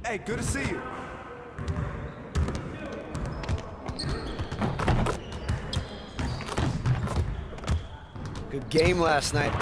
Hey, good to see you. Good game last night.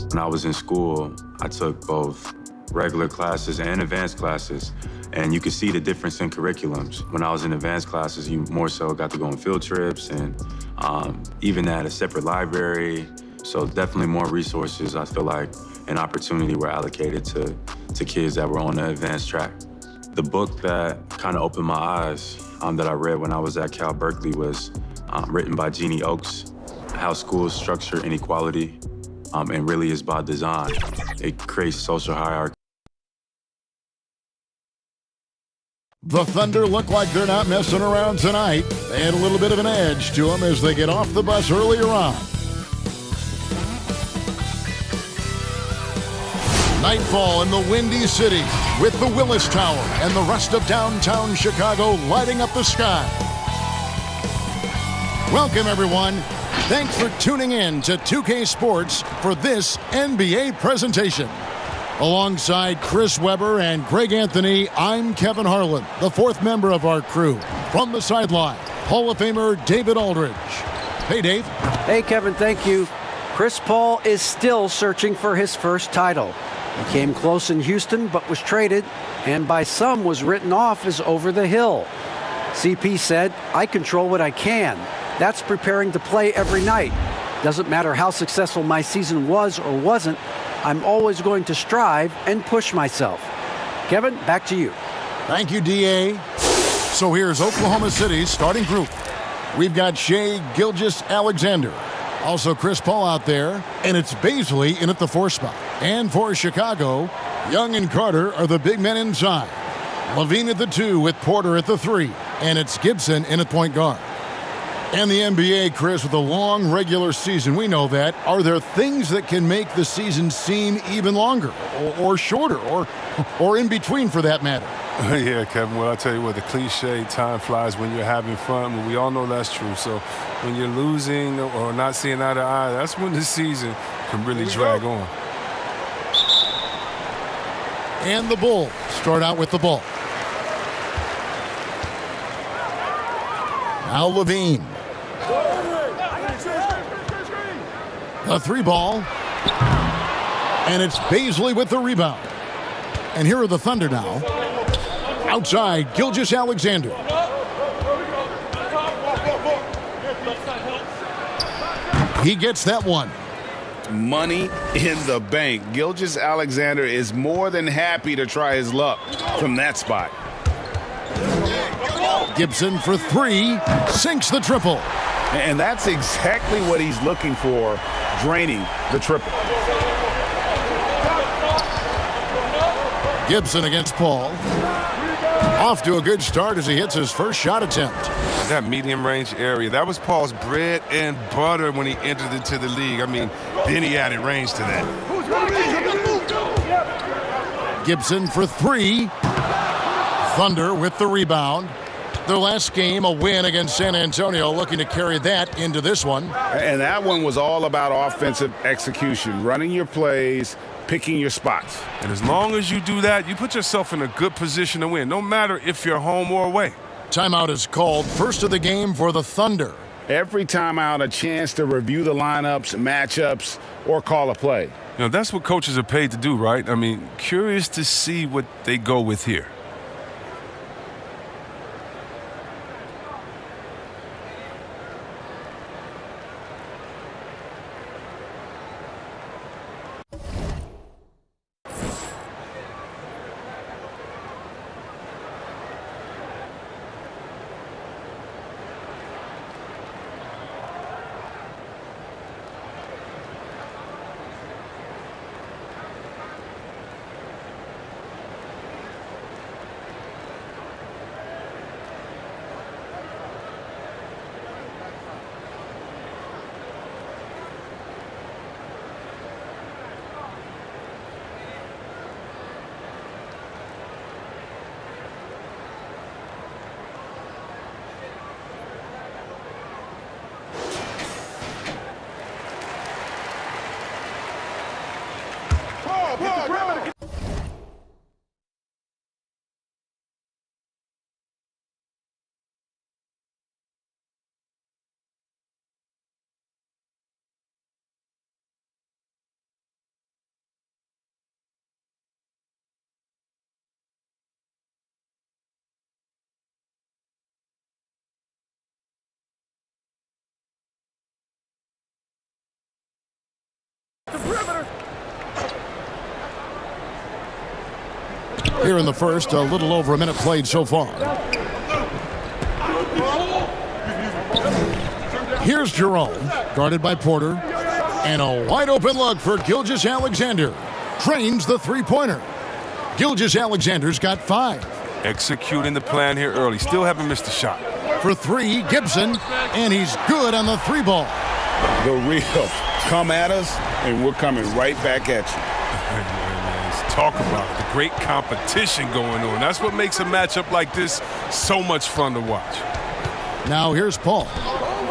When I was in school, I took both regular classes and advanced classes, and you could see the difference in curriculums. When I was in advanced classes, you more so got to go on field trips and even at a separate library. So definitely more resources, I feel like, and opportunity were allocated to kids that were on the advanced track. The book that kind of opened my eyes that I read when I was at Cal Berkeley was written by Jeannie Oakes, How Schools Structure Inequality, and really is by design. It creates social hierarchy. The Thunder look like they're not messing around tonight. They had a little bit of an edge to them as they get off the bus earlier on. Nightfall in the Windy City with the Willis Tower and the rest of downtown Chicago lighting up the sky. Welcome, everyone. Thanks for tuning in to 2K Sports for this NBA presentation. Alongside Chris Webber and Greg Anthony, I'm Kevin Harlan, the fourth member of our crew. From the sideline, Hall of Famer David Aldridge. Hey, Dave. Hey, Kevin, thank you. Chris Paul is still searching for his first title. He came close in Houston but was traded, and by some was written off as over the hill. CP said, "I control what I can. That's preparing to play every night. Doesn't matter how successful my season was or wasn't, I'm always going to strive and push myself." Kevin, back to you. Thank you, D.A. So here's Oklahoma City's starting group. We've got Shai Gilgeous-Alexander. Also Chris Paul out there, and it's Bazley in at the 4 spot. And for Chicago, Young and Carter are the big men inside. Levine at the 2 with Porter at the 3, and it's Gibson in at point guard. And the NBA, Chris, with a long regular season, we know that. Are there things that can make the season seem even longer or shorter or in between for that matter? Yeah, Kevin, well, I'll tell you what, the cliche, time flies when you're having fun. Well, we all know that's true. So when you're losing or not seeing eye to eye, that's when the season can really drag on. And the Bulls start out with the ball. Now Levine. A 3 ball. And it's Bazley with the rebound. And here are the Thunder now. Outside, Gilgeous-Alexander. He gets that one. Money in the bank. Gilgeous-Alexander is more than happy to try his luck from that spot. Gibson for 3, sinks the triple. And that's exactly what he's looking for, draining the triple. Gibson against Paul. Off to a good start as he hits his first shot attempt. That medium range area, that was Paul's bread and butter when he entered into the league. I mean, then he added range to that. Gibson for 3. Thunder with the rebound. Their last game, a win against San Antonio, looking to carry that into this one. And that one was all about offensive execution, running your plays, picking your spots. And as long as you do that, you put yourself in a good position to win, no matter if you're home or away. Timeout is called. First of the game for the Thunder. Every timeout, a chance to review the lineups, matchups, or call a play. You know, that's what coaches are paid to do, right? I mean, curious to see what they go with here. Here in the first, a little over a minute played so far. Here's Jerome, guarded by Porter. And a wide open look for Gilgeous-Alexander. Trains the 3-pointer. Gilgeous-Alexander's got 5. Executing the plan here early. Still haven't missed a shot. For 3, Gibson. And he's good on the 3 ball. The real. Come at us, and we're coming right back at you. Talk about it. The great competition going on. That's what makes a matchup like this so much fun to watch. Now here's Paul.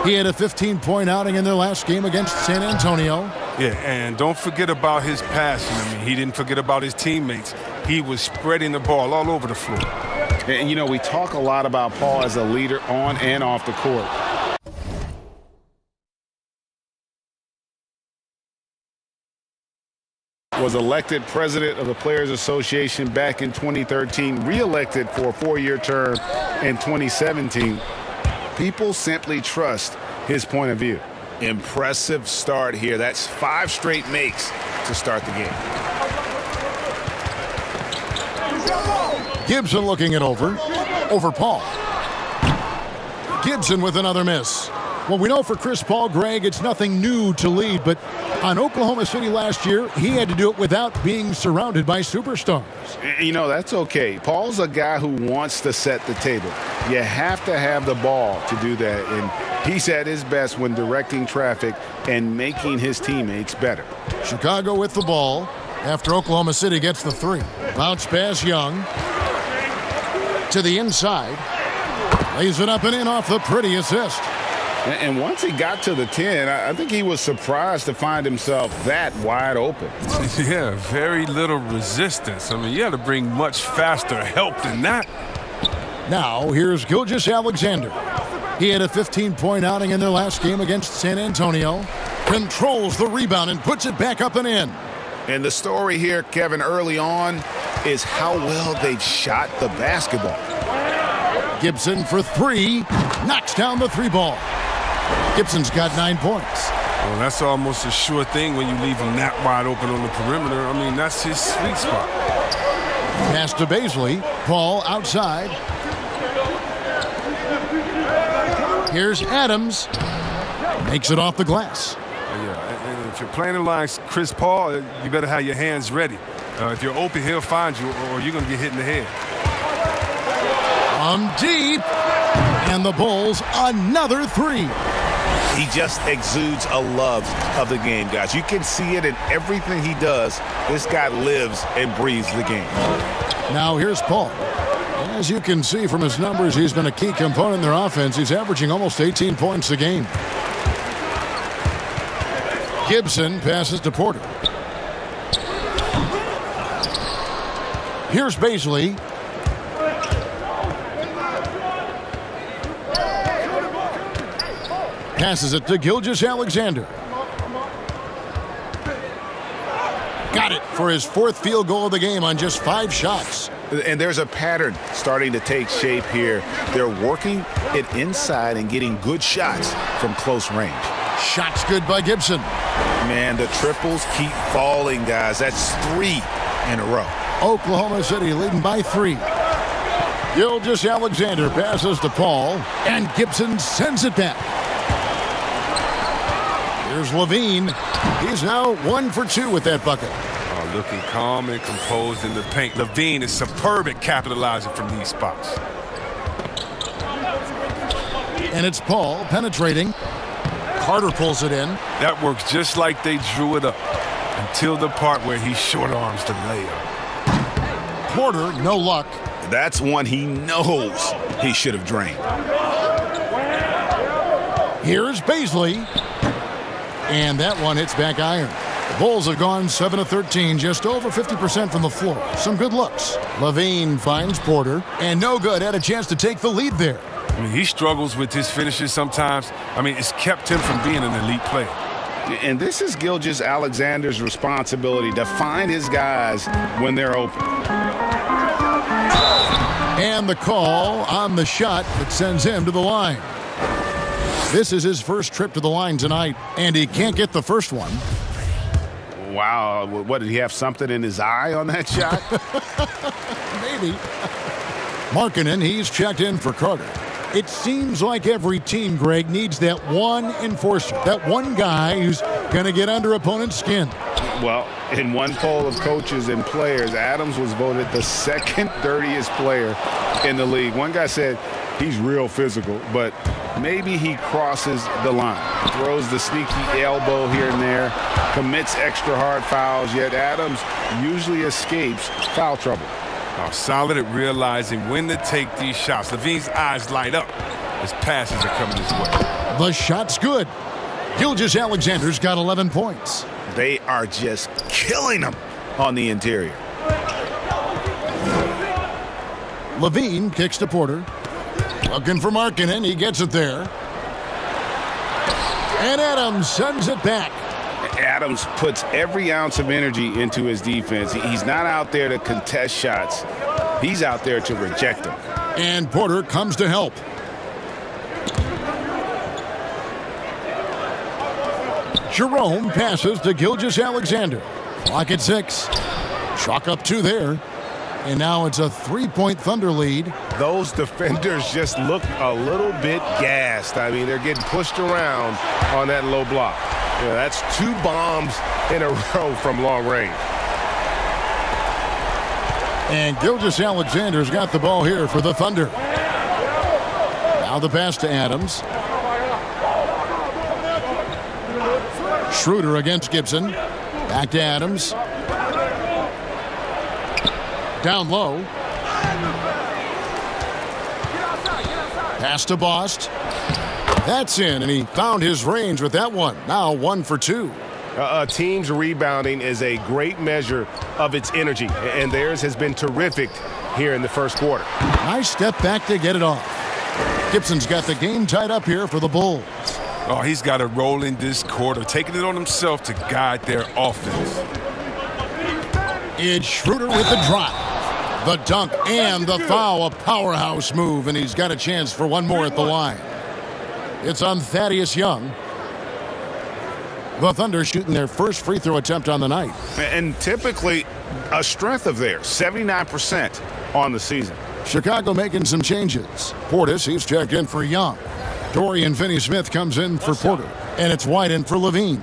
He had a 15-point outing in their last game against San Antonio. Yeah, and don't forget about his passing. I mean, he didn't forget about his teammates. He was spreading the ball all over the floor. And, you know, we talk a lot about Paul as a leader on and off the court. was elected president of the Players Association back in 2013, re-elected for a 4-year term in 2017. People simply trust his point of view. Impressive start here. That's 5 straight makes to start the game. Gibson looking it over Paul. Gibson with another miss. Well, we know for Chris Paul, Greg, it's nothing new to lead, but on Oklahoma City last year, he had to do it without being surrounded by superstars. You know, that's okay. Paul's a guy who wants to set the table. You have to have the ball to do that, and he's at his best when directing traffic and making his teammates better. Chicago with the ball after Oklahoma City gets the 3. Bounce pass, Young. To the inside. Lays it up and in off the pretty assist. And once he got to the 10, I think he was surprised to find himself that wide open. Yeah, very little resistance. I mean, you had to bring much faster help than that. Now, here's Gilgeous-Alexander. He had a 15-point outing in their last game against San Antonio. Controls the rebound and puts it back up and in. And the story here, Kevin, early on is how well they've shot the basketball. Gibson for 3. Knocks down the 3 ball. Gibson's got 9 points. Well, that's almost a sure thing when you leave him that wide open on the perimeter. I mean, that's his sweet spot. Pass to Bazley. Paul outside. Here's Adams. Makes it off the glass. Yeah, and if you're playing like Chris Paul, you better have your hands ready. If you're open, he'll find you, or you're going to get hit in the head. Deep. And the Bulls, another 3. He just exudes a love of the game, guys. You can see it in everything he does. This guy lives and breathes the game. Now here's Paul. As you can see from his numbers, he's been a key component in their offense. He's averaging almost 18 points a game. Gibson passes to Porter. Here's Bazley. Passes it to Gilgeous-Alexander. Got it for his 4th field goal of the game on just 5 shots. And there's a pattern starting to take shape here. They're working it inside and getting good shots from close range. Shots good by Gibson. Man, the triples keep falling, guys. That's 3 in a row. Oklahoma City leading by 3. Gilgeous-Alexander passes to Paul, and Gibson sends it back. Here's Levine. He's now 1 for 2 with that bucket. Oh, looking calm and composed in the paint. Levine is superb at capitalizing from these spots. And it's Paul penetrating. Carter pulls it in. That works just like they drew it up until the part where he short arms the layup. Porter, no luck. That's one he knows he should have drained. Here's Bazley. And that one hits back iron. The Bulls have gone 7 of 13, just over 50% from the floor. Some good looks. Levine finds Porter, and no good. Had a chance to take the lead there. I mean, he struggles with his finishes sometimes. I mean, it's kept him from being an elite player. And this is Gilgeous-Alexander's responsibility to find his guys when they're open. And the call on the shot that sends him to the line. This is his first trip to the line tonight, and he can't get the first one. Wow, what, did he have something in his eye on that shot? Maybe. Markkanen, he's checked in for Carter. It seems like every team, Greg, needs that one enforcer, that one guy who's going to get under opponent's skin. Well, in one poll of coaches and players, Adams was voted the 2nd dirtiest player in the league. One guy said he's real physical, but maybe he crosses the line. Throws the sneaky elbow here and there, commits extra hard fouls, yet Adams usually escapes foul trouble. Oh, solid at realizing when to take these shots. Levine's eyes light up as passes are coming his way. The shot's good. Gilgeous-Alexander's got 11 points. They are just killing him on the interior. Levine kicks to Porter. Looking for Markkanen. He gets it there. And Adams sends it back. Adams puts every ounce of energy into his defense. He's not out there to contest shots. He's out there to reject them. And Porter comes to help. Jerome passes to Gilgeous-Alexander. Clock at 6. Chalk up 2 there. And now it's a 3-point Thunder lead. Those defenders just look a little bit gassed. I mean, they're getting pushed around on that low block. You know, that's 2 bombs in a row from long range. And Gilgeous-Alexander's got the ball here for the Thunder. Now the pass to Adams. Schroeder against Gibson. Back to Adams. Down low. Pass to Bost. That's in, and he found his range with that one. Now 1 for 2. A team's rebounding is a great measure of its energy, and theirs has been terrific here in the first quarter. Nice step back to get it off. Gibson's got the game tied up here for the Bulls. Oh, he's got a roll in this quarter, taking it on himself to guide their offense. It's Schroeder with the drop, the dunk, and the foul. A powerhouse move, and he's got a chance for one more at the line. It's on Thaddeus Young. The Thunder shooting their first free throw attempt on the night. And typically a strength of theirs, 79% on the season. Chicago making some changes. Portis, he's checked in for Young. Dorian Finney-Smith comes in for Porter. And it's White in for Levine.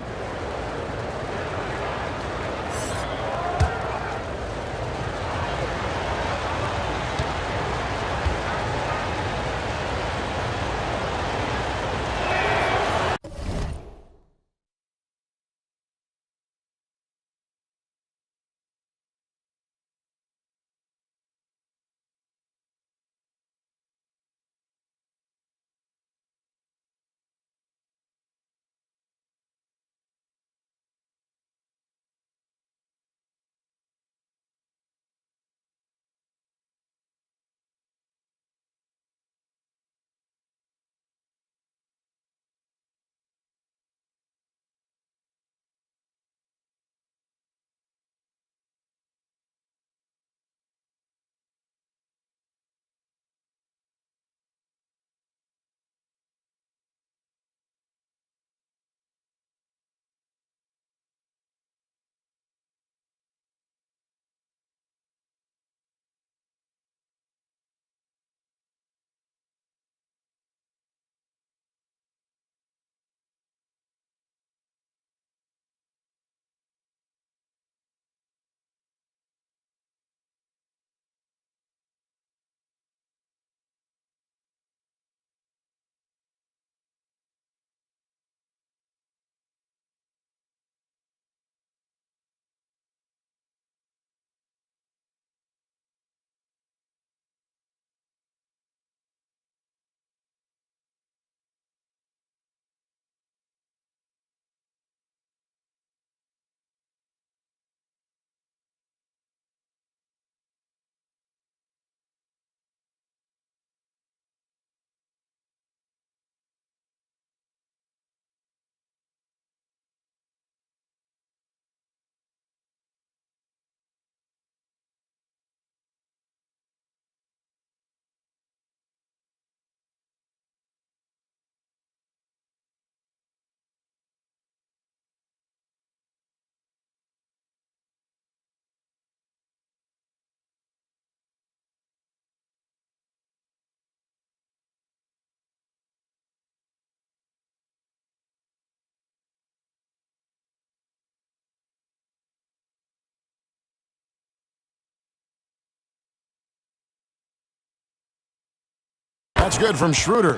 That's good from Schroeder.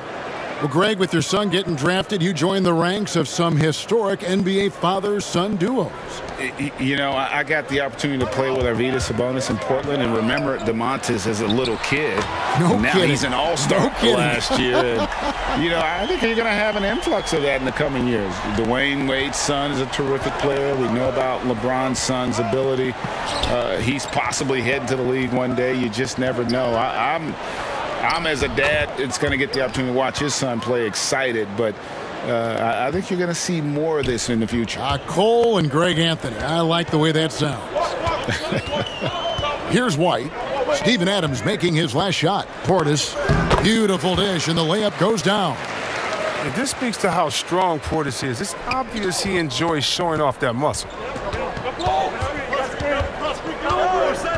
Well, Greg, with your son getting drafted, you joined the ranks of some historic NBA father-son duos. You know, I got the opportunity to play with Arvydas Sabonis in Portland, and remember DeMontis as a little kid. No now kidding. He's an all-star last year. And, you know, I think you're going to have an influx of that in the coming years. Dwayne Wade's son is a terrific player. We know about LeBron's son's ability. He's possibly heading to the league one day. You just never know. I'm, as a dad, it's going to get the opportunity to watch his son play excited, but I think you're going to see more of this in the future. Cole and Greg Anthony. I like the way that sounds. Here's White. Steven Adams making his last shot. Portis, beautiful dish, and the layup goes down. And this speaks to how strong Portis is. It's obvious he enjoys showing off that muscle.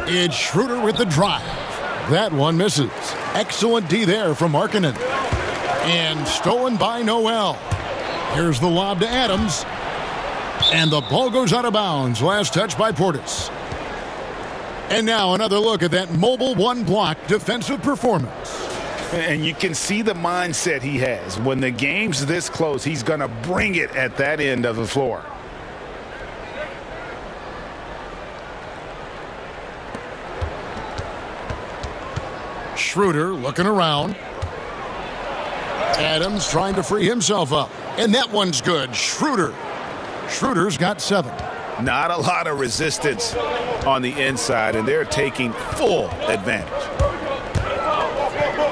It's Schroeder with the drive. That one misses. Excellent D there from Markkanen. And stolen by Noel. Here's the lob to Adams. And the ball goes out of bounds. Last touch by Portis. And now another look at that mobile one-block defensive performance. And you can see the mindset he has. When the game's this close, he's going to bring it at that end of the floor. Schroeder looking around. Adams trying to free himself up. And that one's good. Schroeder's got 7. Not a lot of resistance on the inside, and they're taking full advantage.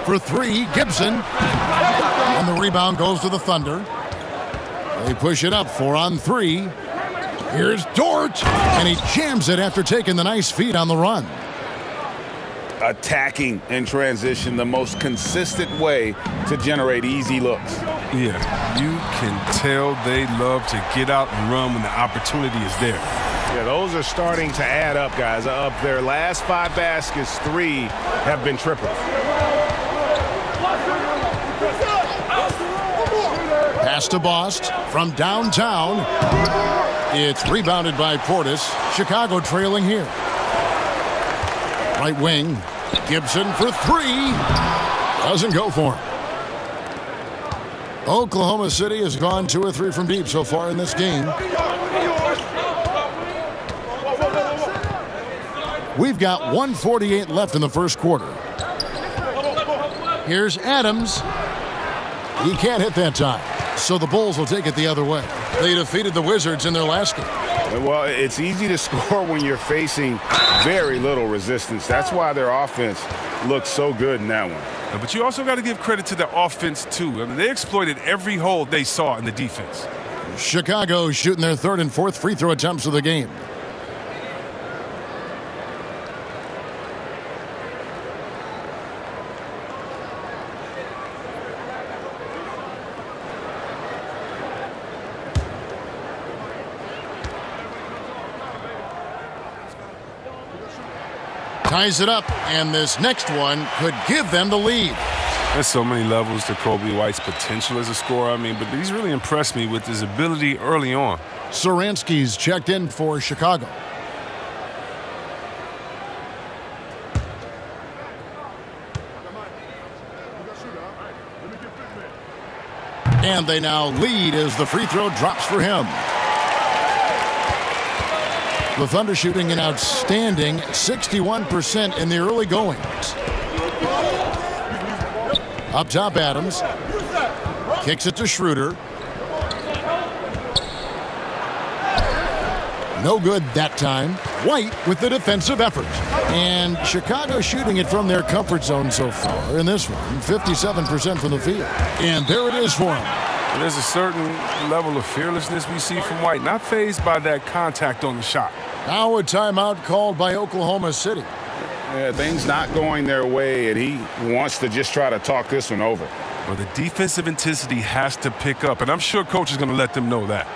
For 3, Gibson. And the rebound goes to the Thunder. They push it up 4 on 3. Here's Dort. And he jams it after taking the nice feed on the run. Attacking in transition, the most consistent way to generate easy looks. Yeah, you can tell they love to get out and run when the opportunity is there. Yeah, those are starting to add up, guys. Up their last 5 baskets, 3 have been triples. Pass to Bost from downtown. It's rebounded by Portis. Chicago trailing here. Right wing. Gibson for 3. Doesn't go for him. Oklahoma City has gone 2 or 3 from deep so far in this game. We've got 1:48 left in the first quarter. Here's Adams. He can't hit that time, so the Bulls will take it the other way. They defeated the Wizards in their last game. Well, it's easy to score when you're facing very little resistance. That's why their offense looks so good in that one. But you also got to give credit to their offense, too. I mean, they exploited every hole they saw in the defense. Chicago shooting their 3rd and 4th free throw attempts of the game. Ties it up, and this next one could give them the lead. There's so many levels to Kobe White's potential as a scorer. I mean, but he's really impressed me with his ability early on. Saransky's checked in for Chicago. And they now lead as the free throw drops for him. The Thunder shooting an outstanding 61% in the early goings. Up top, Adams. Kicks it to Schroeder. No good that time. White with the defensive effort. And Chicago shooting it from their comfort zone so far in this one. 57% from the field. And there it is for him. There's a certain level of fearlessness we see from White, not fazed by that contact on the shot. Now a timeout called by Oklahoma City. Yeah, things not going their way, and he wants to just try to talk this one over. Well, the defensive intensity has to pick up, and I'm sure coach is going to let them know that.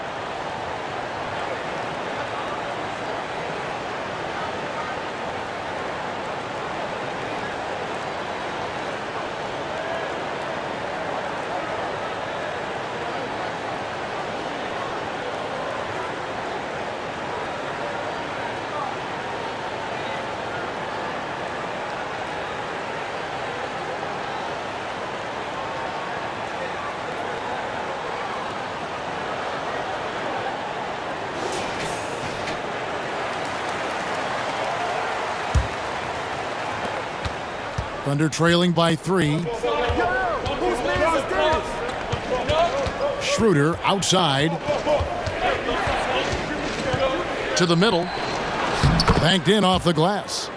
Thunder trailing by 3. Schroeder outside. To the middle. Banked in off the glass.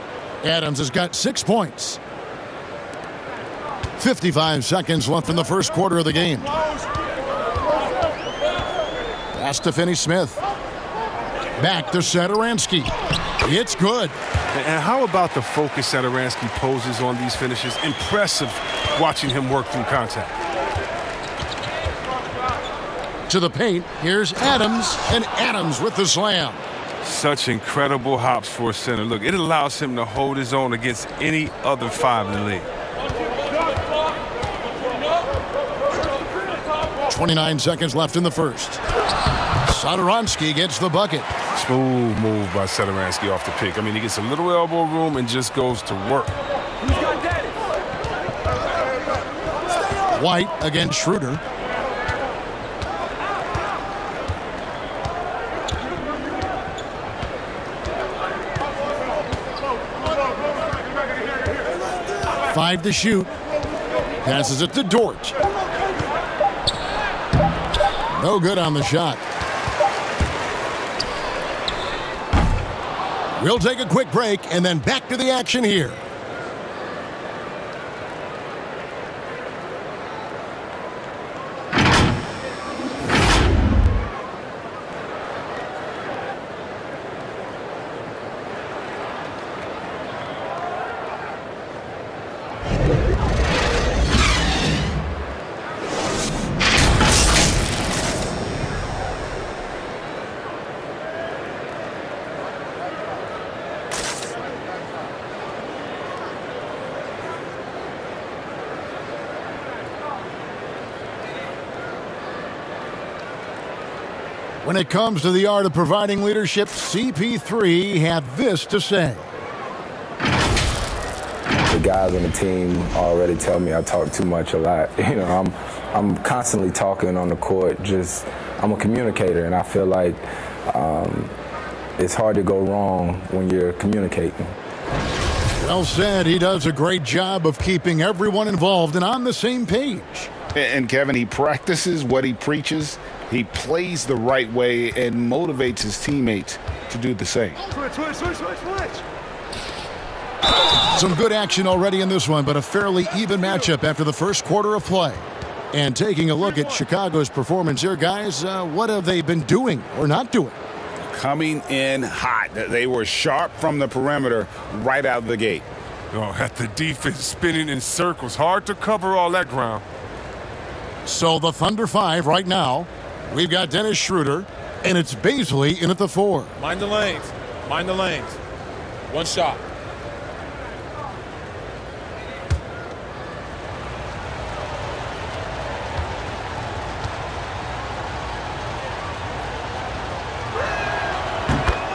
Adams has got 6 points. 55 seconds left in the first quarter of the game. Pass to Finney-Smith. Back to Satoransky. It's good. And how about the focus Satoransky poses on these finishes? Impressive watching him work through contact. To the paint, here's Adams, and Adams with the slam. Such incredible hops for a center. Look, it allows him to hold his own against any other five in the league. 29 seconds left in the first. Satoransky gets the bucket. Smooth move by Satoransky off the pick. I mean, he gets a little elbow room and just goes to work. White against Schroeder. Five to shoot. Passes it to Dort. No good on the shot. We'll take a quick break and then back to the action here. When it comes to the art of providing leadership, CP3 had this to say. The guys on the team already tell me I talk too much a lot. You know, I'm constantly talking on the court. I'm a communicator, and I feel like it's hard to go wrong when you're communicating. Well said. He does a great job of keeping everyone involved and on the same page. And Kevin, he practices what he preaches. He plays the right way and motivates his teammates to do the same. Some good action already in this one, but a fairly even matchup after the first quarter of play. And taking a look at Chicago's performance here, guys, what have they been doing or not doing? Coming in hot. They were sharp from the perimeter right out of the gate. Oh, at the defense spinning in circles. Hard to cover all that ground. So the Thunder 5 right now. We've got Dennis Schroeder, and it's Baisley in at the 4. Mind the lanes. Mind the lanes. One shot.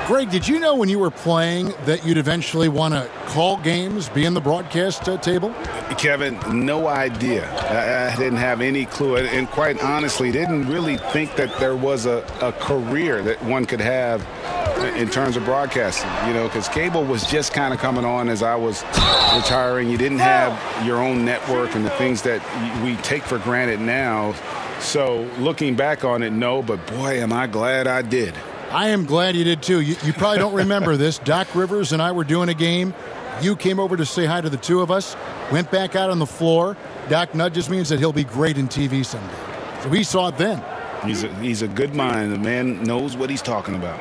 Greg, did you know when you were playing that you'd eventually want to call games, be in the broadcast table? Kevin, no idea. I didn't have any clue. And quite honestly, didn't really think that there was a career that one could have in terms of broadcasting, you know, because cable was just kind of coming on as I was retiring. You didn't have your own network and the things that we take for granted now. So looking back on it, no, but boy, am I glad I did. I am glad you did, too. You probably don't remember this. Doc Rivers and I were doing a game. You came over to say hi to the two of us, went back out on the floor. Doc nudges me and said he'll be great in TV someday. So we saw it then. He's a good mind. The man knows what he's talking about.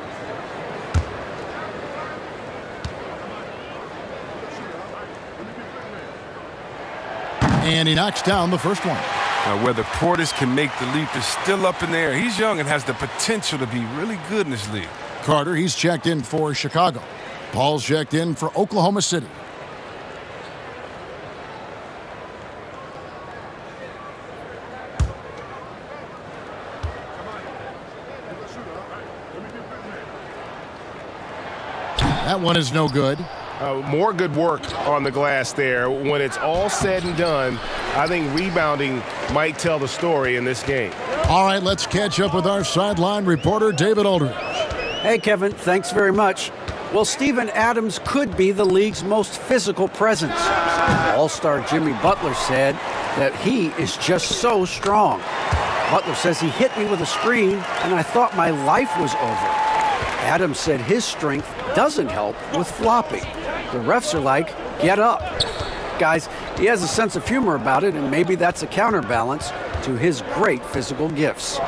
And he knocks down the first one. Now, whether Portis can make the leap is still up in the air. He's young and has the potential to be really good in this league. Carter, he's checked in for Chicago. Paul's checked in for Oklahoma City. That one is no good. More good work on the glass there. When it's all said and done, I think rebounding might tell the story in this game. All right, let's catch up with our sideline reporter, David Aldridge. Hey, Kevin, thanks very much. Well, Steven Adams could be the league's most physical presence. All-star Jimmy Butler said that he is just so strong. Butler says he hit me with a screen, and I thought my life was over. Adams said his strength doesn't help with flopping. The refs are like, get up. guys. He has a sense of humor about it, and maybe that's a counterbalance to his great physical gifts.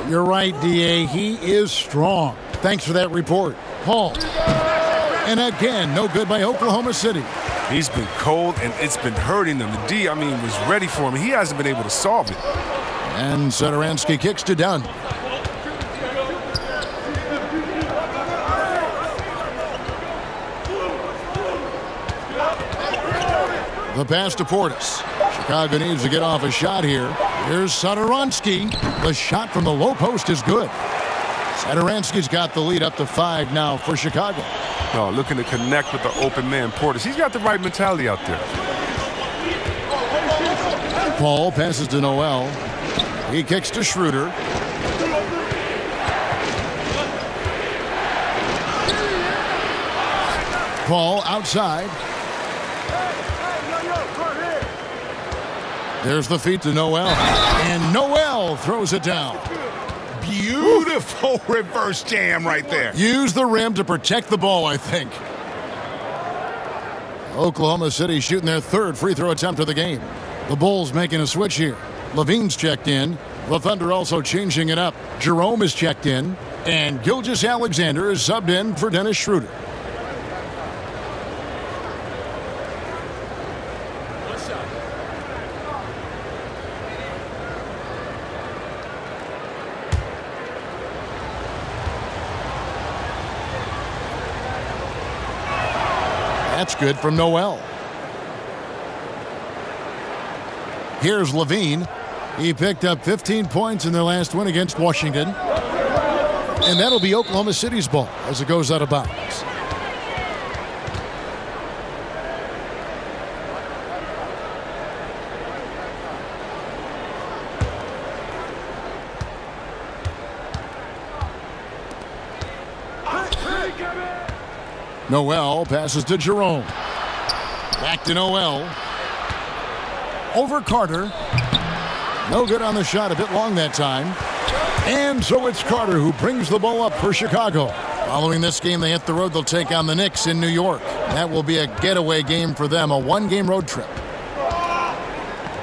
You're right, D.A. He is strong. Thanks for that report. Paul. And again, no good by Oklahoma City. He's been cold, and it's been hurting him. The D, was ready for him. He hasn't been able to solve it. And Satoransky kicks to Dunn. The pass to Portis. Chicago needs to get off a shot here. Here's Satoransky. The shot from the low post is good. Satoransky's got the lead up to 5 now for Chicago. No, looking to connect with the open man, Portis. He's got the right mentality out there. Paul passes to Noel. He kicks to Schroeder. Paul outside. There's the feed to Noel. And Noel throws it down. Beautiful reverse jam right there. Use the rim to protect the ball, I think. Oklahoma City shooting their 3rd free throw attempt of the game. The Bulls making a switch here. Levine's checked in. The Thunder also changing it up. Jerome is checked in. And Gilgeous-Alexander is subbed in for Dennis Schroeder. That's good from Noel. Here's Levine. He picked up 15 points in their last win against Washington. And that'll be Oklahoma City's ball as it goes out of bounds. Noel passes to Jerome. Back to Noel. Over Carter. No good on the shot, a bit long that time. And so it's Carter who brings the ball up for Chicago. Following this game, they hit the road. They'll take on the Knicks in New York. That will be a getaway game for them, a 1-game road trip.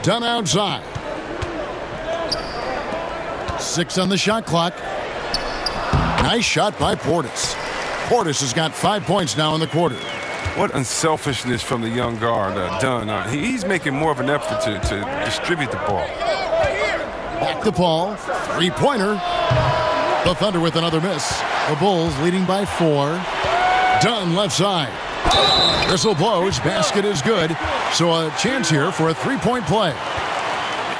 Dunn outside. 6 on the shot clock. Nice shot by Portis. Portis has got 5 points now in the quarter. What unselfishness from the young guard, Dunn. He's making more of an effort to distribute the ball. Back to Paul. 3-pointer. The Thunder with another miss. The Bulls leading by 4. Dunn left side. Whistle blows. Basket is good. So a chance here for a 3-point play.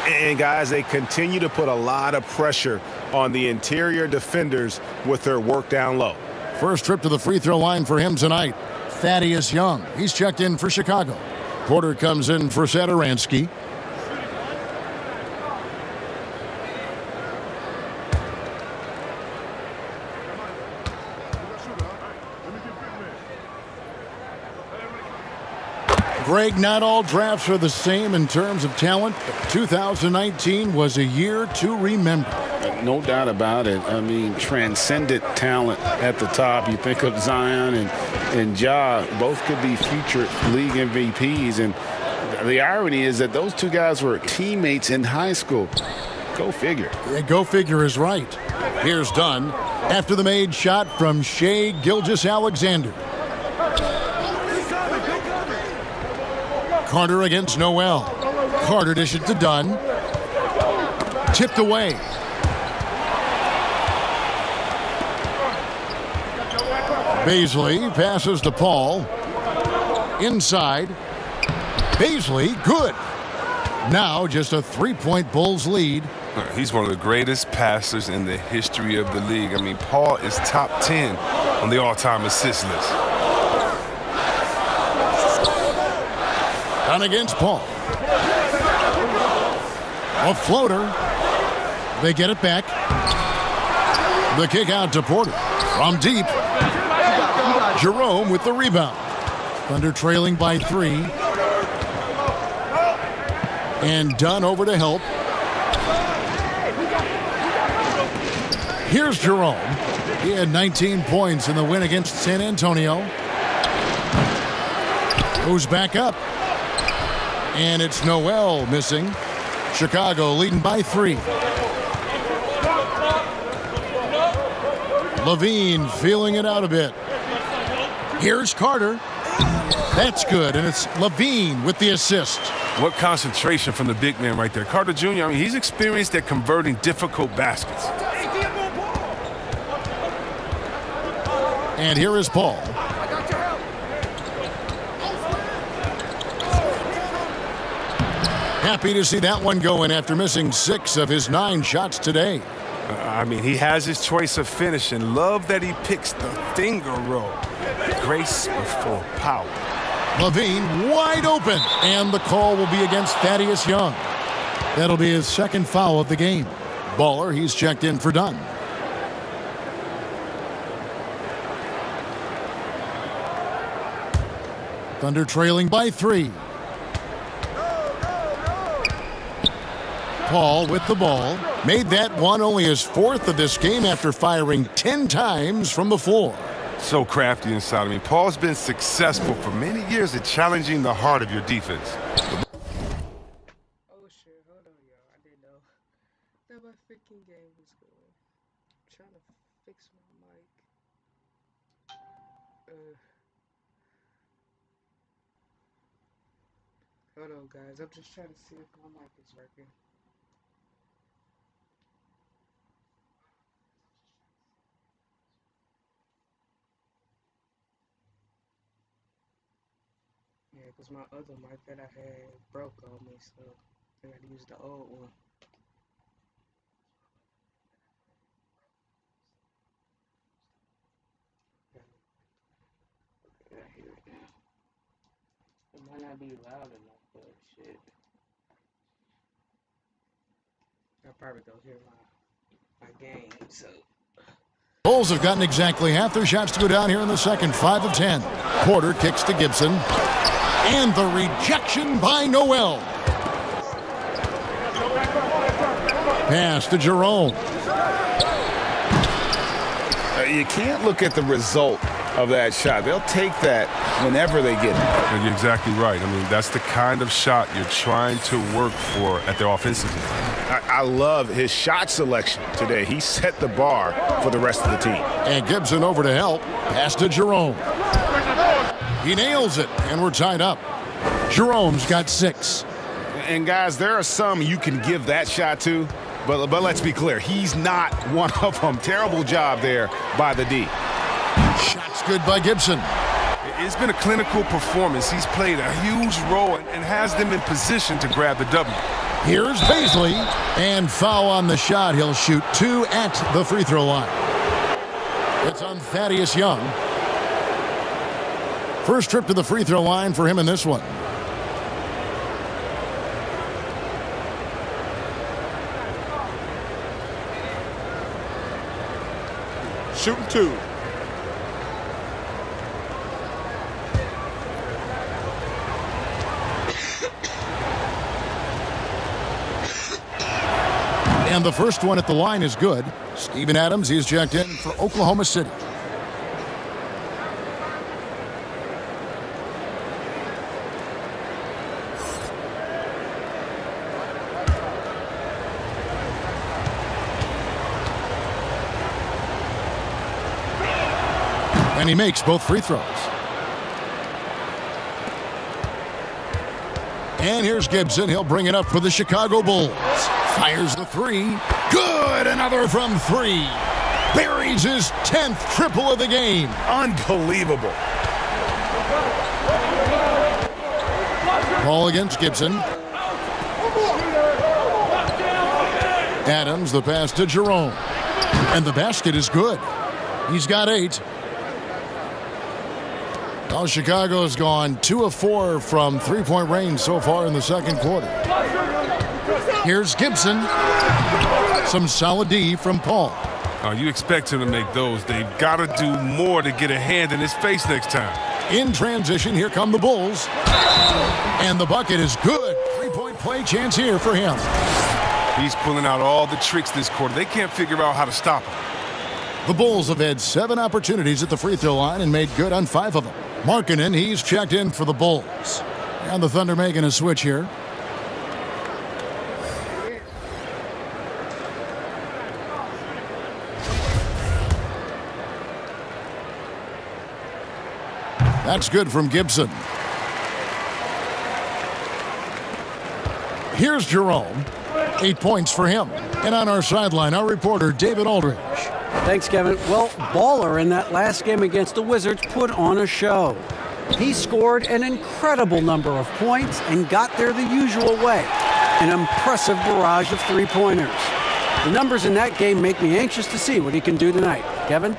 And guys, they continue to put a lot of pressure on the interior defenders with their work down low. First trip to the free throw line for him tonight. Thaddeus Young. He's checked in for Chicago. Porter comes in for Satoransky. Greg, not all drafts are the same in terms of talent, but 2019 was a year to remember. No doubt about it. Transcendent talent at the top. You think of Zion and Ja, both could be future league MVPs. And the irony is that those two guys were teammates in high school. Go figure. Yeah, go figure is right. Here's Dunn after the made shot from Shai Gilgeous-Alexander. Carter against Noel. Carter dishes it to Dunn. Tipped away. Baisley passes to Paul. Inside. Baisley, good. Now just a 3-point Bulls lead. He's one of the greatest passers in the history of the league. Paul is top 10 on the all-time assist list. Dunn against Paul. A floater. They get it back. The kick out to Porter. From deep. Jerome with the rebound. Thunder trailing by 3. And Dunn over to help. Here's Jerome. He had 19 points in the win against San Antonio. Goes back up. And it's Noel missing. Chicago leading by 3. Levine feeling it out a bit. Here's Carter. That's good, and it's Levine with the assist. What concentration from the big man right there. Carter Jr., I mean, he's experienced at converting difficult baskets. And here is Paul. Happy to see that one going after missing 6 of his 9 shots today. I mean, he has his choice of finishing. Love that he picks the finger roll. Grace before power. Levine wide open, and the call will be against Thaddeus Young. That'll be his second foul of the game. Baller, he's checked in for Dunn. Thunder trailing by 3. Paul with the ball. Made that one only his 4th of this game after firing 10 times from the floor. So crafty inside. I mean, Paul's been successful for many years at challenging the heart of your defense. Oh shit, hold on y'all. I didn't know that my freaking game was going. I'm trying to fix my mic. Hold on guys, I'm just trying to see if my mic is working. Yeah, because my other mic that I had broke on me, so I got to use the old one. Okay, I hear it now. It might not be loud enough, but shit. I'll probably go hear my game, so. Bulls have gotten exactly half their shots to go down here in the second, 5 of 10. Porter kicks to Gibson. And the rejection by Noel. Pass to Jerome. You can't look at the result of that shot. They'll take that whenever they get it. You're exactly right. I mean, that's the kind of shot you're trying to work for at their offensive end. I love his shot selection today. He set the bar for the rest of the team. And Gibson over to help. Pass to Jerome. He nails it, and we're tied up. Jerome's got 6. And guys, there are some you can give that shot to, but let's be clear, he's not one of them. Terrible job there by the D. Shot's good by Gibson. It's been a clinical performance. He's played a huge role and has them in position to grab the W. Here's Paisley, and foul on the shot. He'll shoot 2 at the free throw line. It's on Thaddeus Young. First trip to the free throw line for him in this one. Shooting 2. And the first one at the line is good. Steven Adams, he's checked in for Oklahoma City. And he makes both free throws. And here's Gibson. He'll bring it up for the Chicago Bulls. Fires the 3. Good! Another from 3. Buries his 10th triple of the game. Unbelievable. Ball against Gibson. Adams, the pass to Jerome. And the basket is good. He's got 8. Well, Chicago's gone 2 of 4 from three-point range so far in the second quarter. Here's Gibson. Some solid D from Paul. You expect him to make those. They've got to do more to get a hand in his face next time. In transition, here come the Bulls. And the bucket is good. Three-point play chance here for him. He's pulling out all the tricks this quarter. They can't figure out how to stop him. The Bulls have had 7 opportunities at the free throw line and made good on 5 of them. Markkanen, he's checked in for the Bulls. And the Thunder making a switch here. That's good from Gibson. Here's Jerome. 8 points for him. And on our sideline, our reporter, David Aldridge. Thanks, Kevin. Well, Baller in that last game against the Wizards put on a show. He scored an incredible number of points and got there the usual way. An impressive barrage of three-pointers. The numbers in that game make me anxious to see what he can do tonight. Kevin?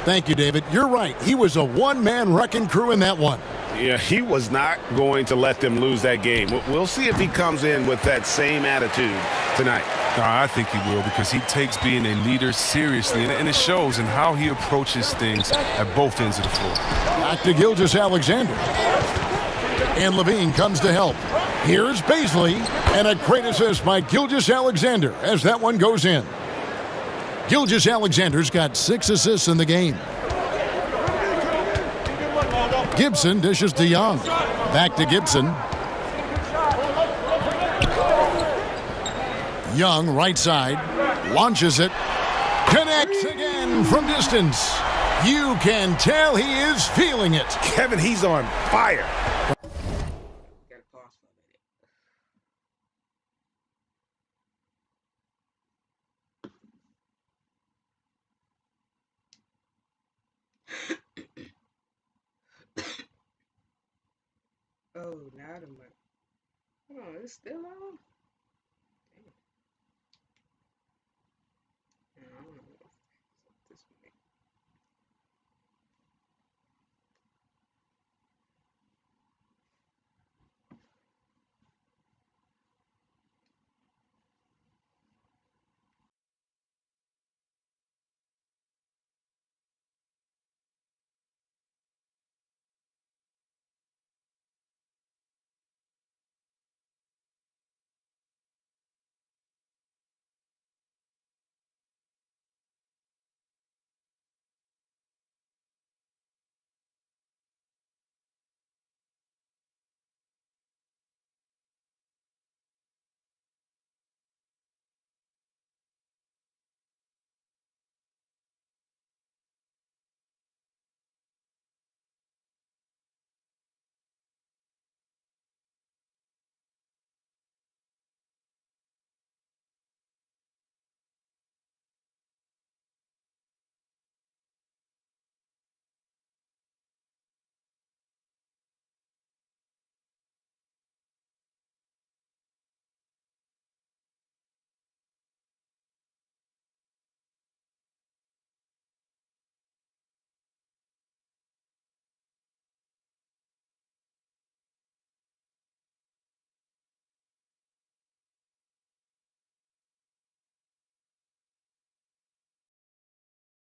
Thank you, David. You're right. He was a one-man wrecking crew in that one. Yeah, he was not going to let them lose that game. We'll see if he comes in with that same attitude tonight. I think he will, because he takes being a leader seriously, and it shows in how he approaches things at both ends of the floor. Back to Gilgeous-Alexander. And Levine comes to help. Here's Baisley, and a great assist by Gilgeous-Alexander as that one goes in. Gilgeous-Alexander's got 6 assists in the game. Gibson dishes to Young. Back to Gibson. Young, right side, launches it. Connects again from distance. You can tell he is feeling it. Kevin, he's on fire. Gotta pause for a minute. Oh, now the mic. Hold on, it's still on? Damn. I don't know what this mic.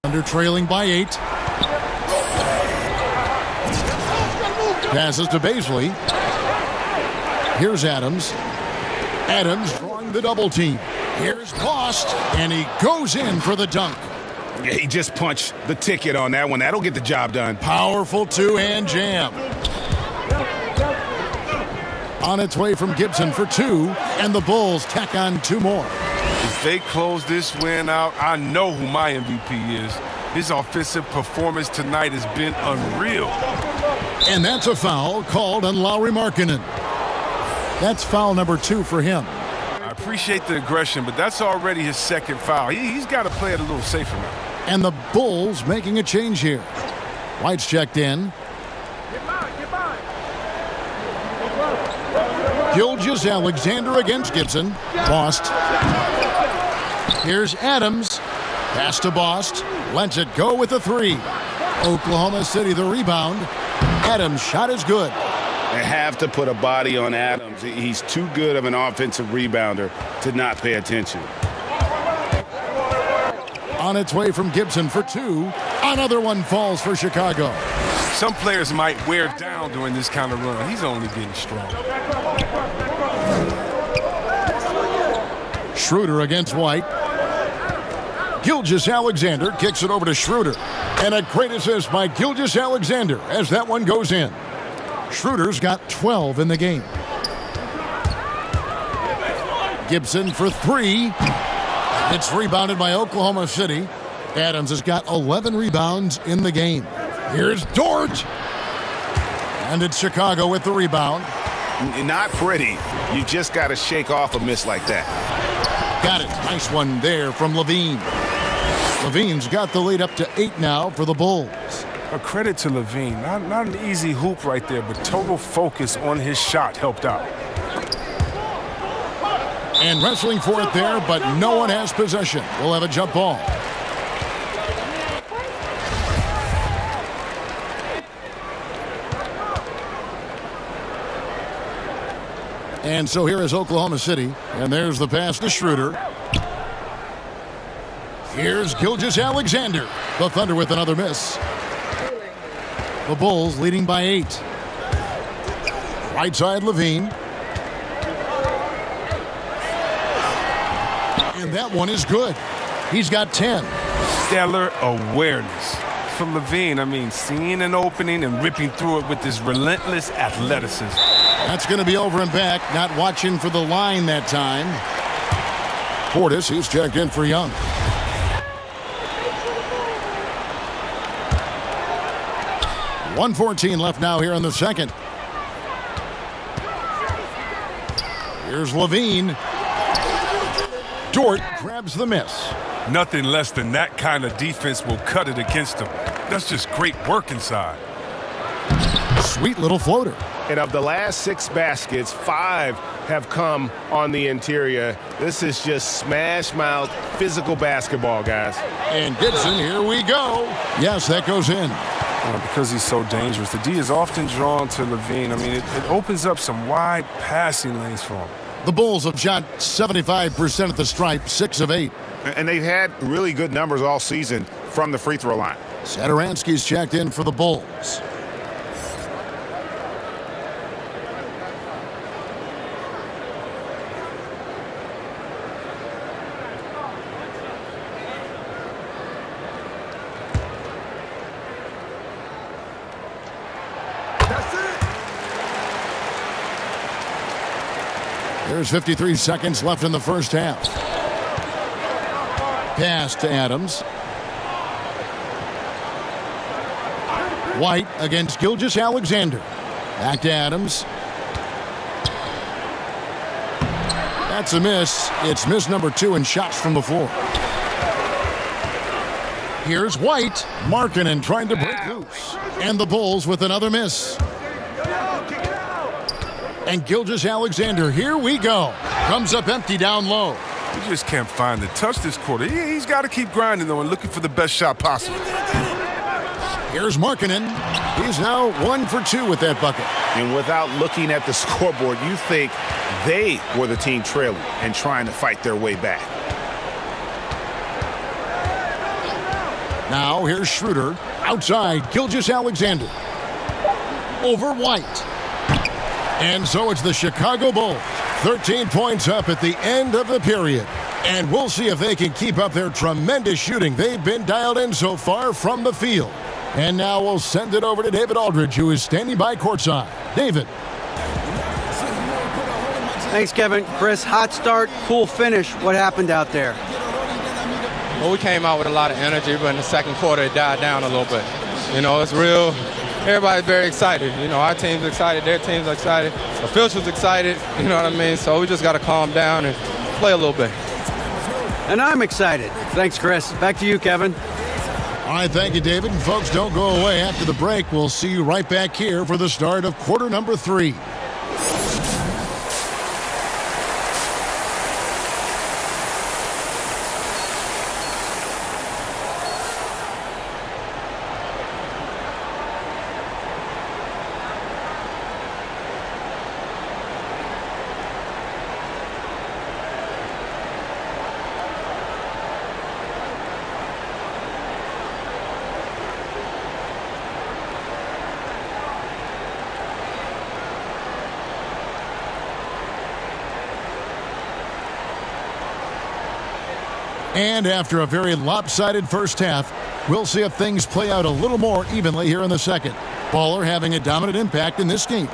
Under trailing by 8. Passes to Baisley. Here's Adams. Adams drawing the double team. Here's Lost, and he goes in for the dunk. Yeah, he just punched the ticket on that one. That'll get the job done. Powerful two-hand jam. On its way from Gibson for 2, and the Bulls tack on 2 more. If they close this win out, I know who my MVP is. His offensive performance tonight has been unreal. And that's a foul called on Lauri Markkanen. That's foul number 2 for him. I appreciate the aggression, but that's already his second foul. He's got to play it a little safer now. And the Bulls making a change here. White's checked in. Gilgeous-Alexander against Gibson. Bost. Here's Adams. Pass to Bost. Lets it go with the 3. Oklahoma City the rebound. Adams' shot is good. They have to put a body on Adams. He's too good of an offensive rebounder to not pay attention. On its way from Gibson for 2. Another one falls for Chicago. Some players might wear down during this kind of run. He's only getting strong. Schroeder against White. Gilgeous-Alexander kicks it over to Schroeder. And a great assist by Gilgeous-Alexander as that one goes in. Schroeder's got 12 in the game. Gibson for 3. It's rebounded by Oklahoma City. Adams has got 11 rebounds in the game. Here's Dort. And it's Chicago with the rebound. Not pretty. You just got to shake off a miss like that. Got it. Nice one there from Levine. Levine's got the lead up to 8 now for the Bulls. A credit to Levine. Not an easy hoop right there, but total focus on his shot helped out. And wrestling for it there, but no one has possession. We'll have a jump ball. And so here is Oklahoma City, and there's the pass to Schroeder. Here's Gilgeous-Alexander. The Thunder with another miss. The Bulls leading by 8. Right side, Levine. And that one is good. He's got 10. Stellar awareness. From Levine, I mean, seeing an opening and ripping through it with this relentless athleticism. That's going to be over and back. Not watching for the line that time. Portis, he's checked in for Young. .114 left now here in the second. Here's Levine. Dort grabs the miss. Nothing less than that kind of defense will cut it against him. That's just great work inside. Sweet little floater. And of the last 6 baskets, 5 have come on the interior. This is just smash mouth physical basketball, guys. And Gibson, here we go. Yes, that goes in. Because he's so dangerous, the D is often drawn to Levine. I mean, it opens up some wide passing lanes for him. The Bulls have shot 75% at the stripe, 6 of 8. And they've had really good numbers all season from the free throw line. Satoransky's checked in for the Bulls. There's 53 seconds left in the first half. Pass to Adams. White against Gilgeous-Alexander. Back to Adams. That's a miss. It's miss number 2 in shots from the floor. Here's White. Markkanen trying to break loose. And the Bulls with another miss. And Gilgeous-Alexander, here we go. Comes up empty down low. He just can't find the touch this quarter. He's got to keep grinding, though, and looking for the best shot possible. Here's Markkanen. He's now 1 for 2 with that bucket. And without looking at the scoreboard, you think they were the team trailing and trying to fight their way back. Now here's Schroeder. Outside, Gilgeous-Alexander. Over White. And so it's the Chicago Bulls. 13 points up at the end of the period. And we'll see if they can keep up their tremendous shooting they've been dialed in so far from the field. And now we'll send it over to David Aldridge, who is standing by courtside. David. Thanks, Kevin. Chris, hot start, cool finish. What happened out there? Well, we came out with a lot of energy, but in the second quarter it died down a little bit. You know, it's real. Everybody's very excited. You know, our team's excited, their team's excited, officials excited, you know what I mean? So we just got to calm down and play a little bit. And I'm excited. Thanks, Chris. Back to you, Kevin. All right, thank you, David. And folks, don't go away. After the break, we'll see you right back here for the start of quarter number 3. And after a very lopsided first half, we'll see if things play out a little more evenly here in the second. Baller having a dominant impact in this game.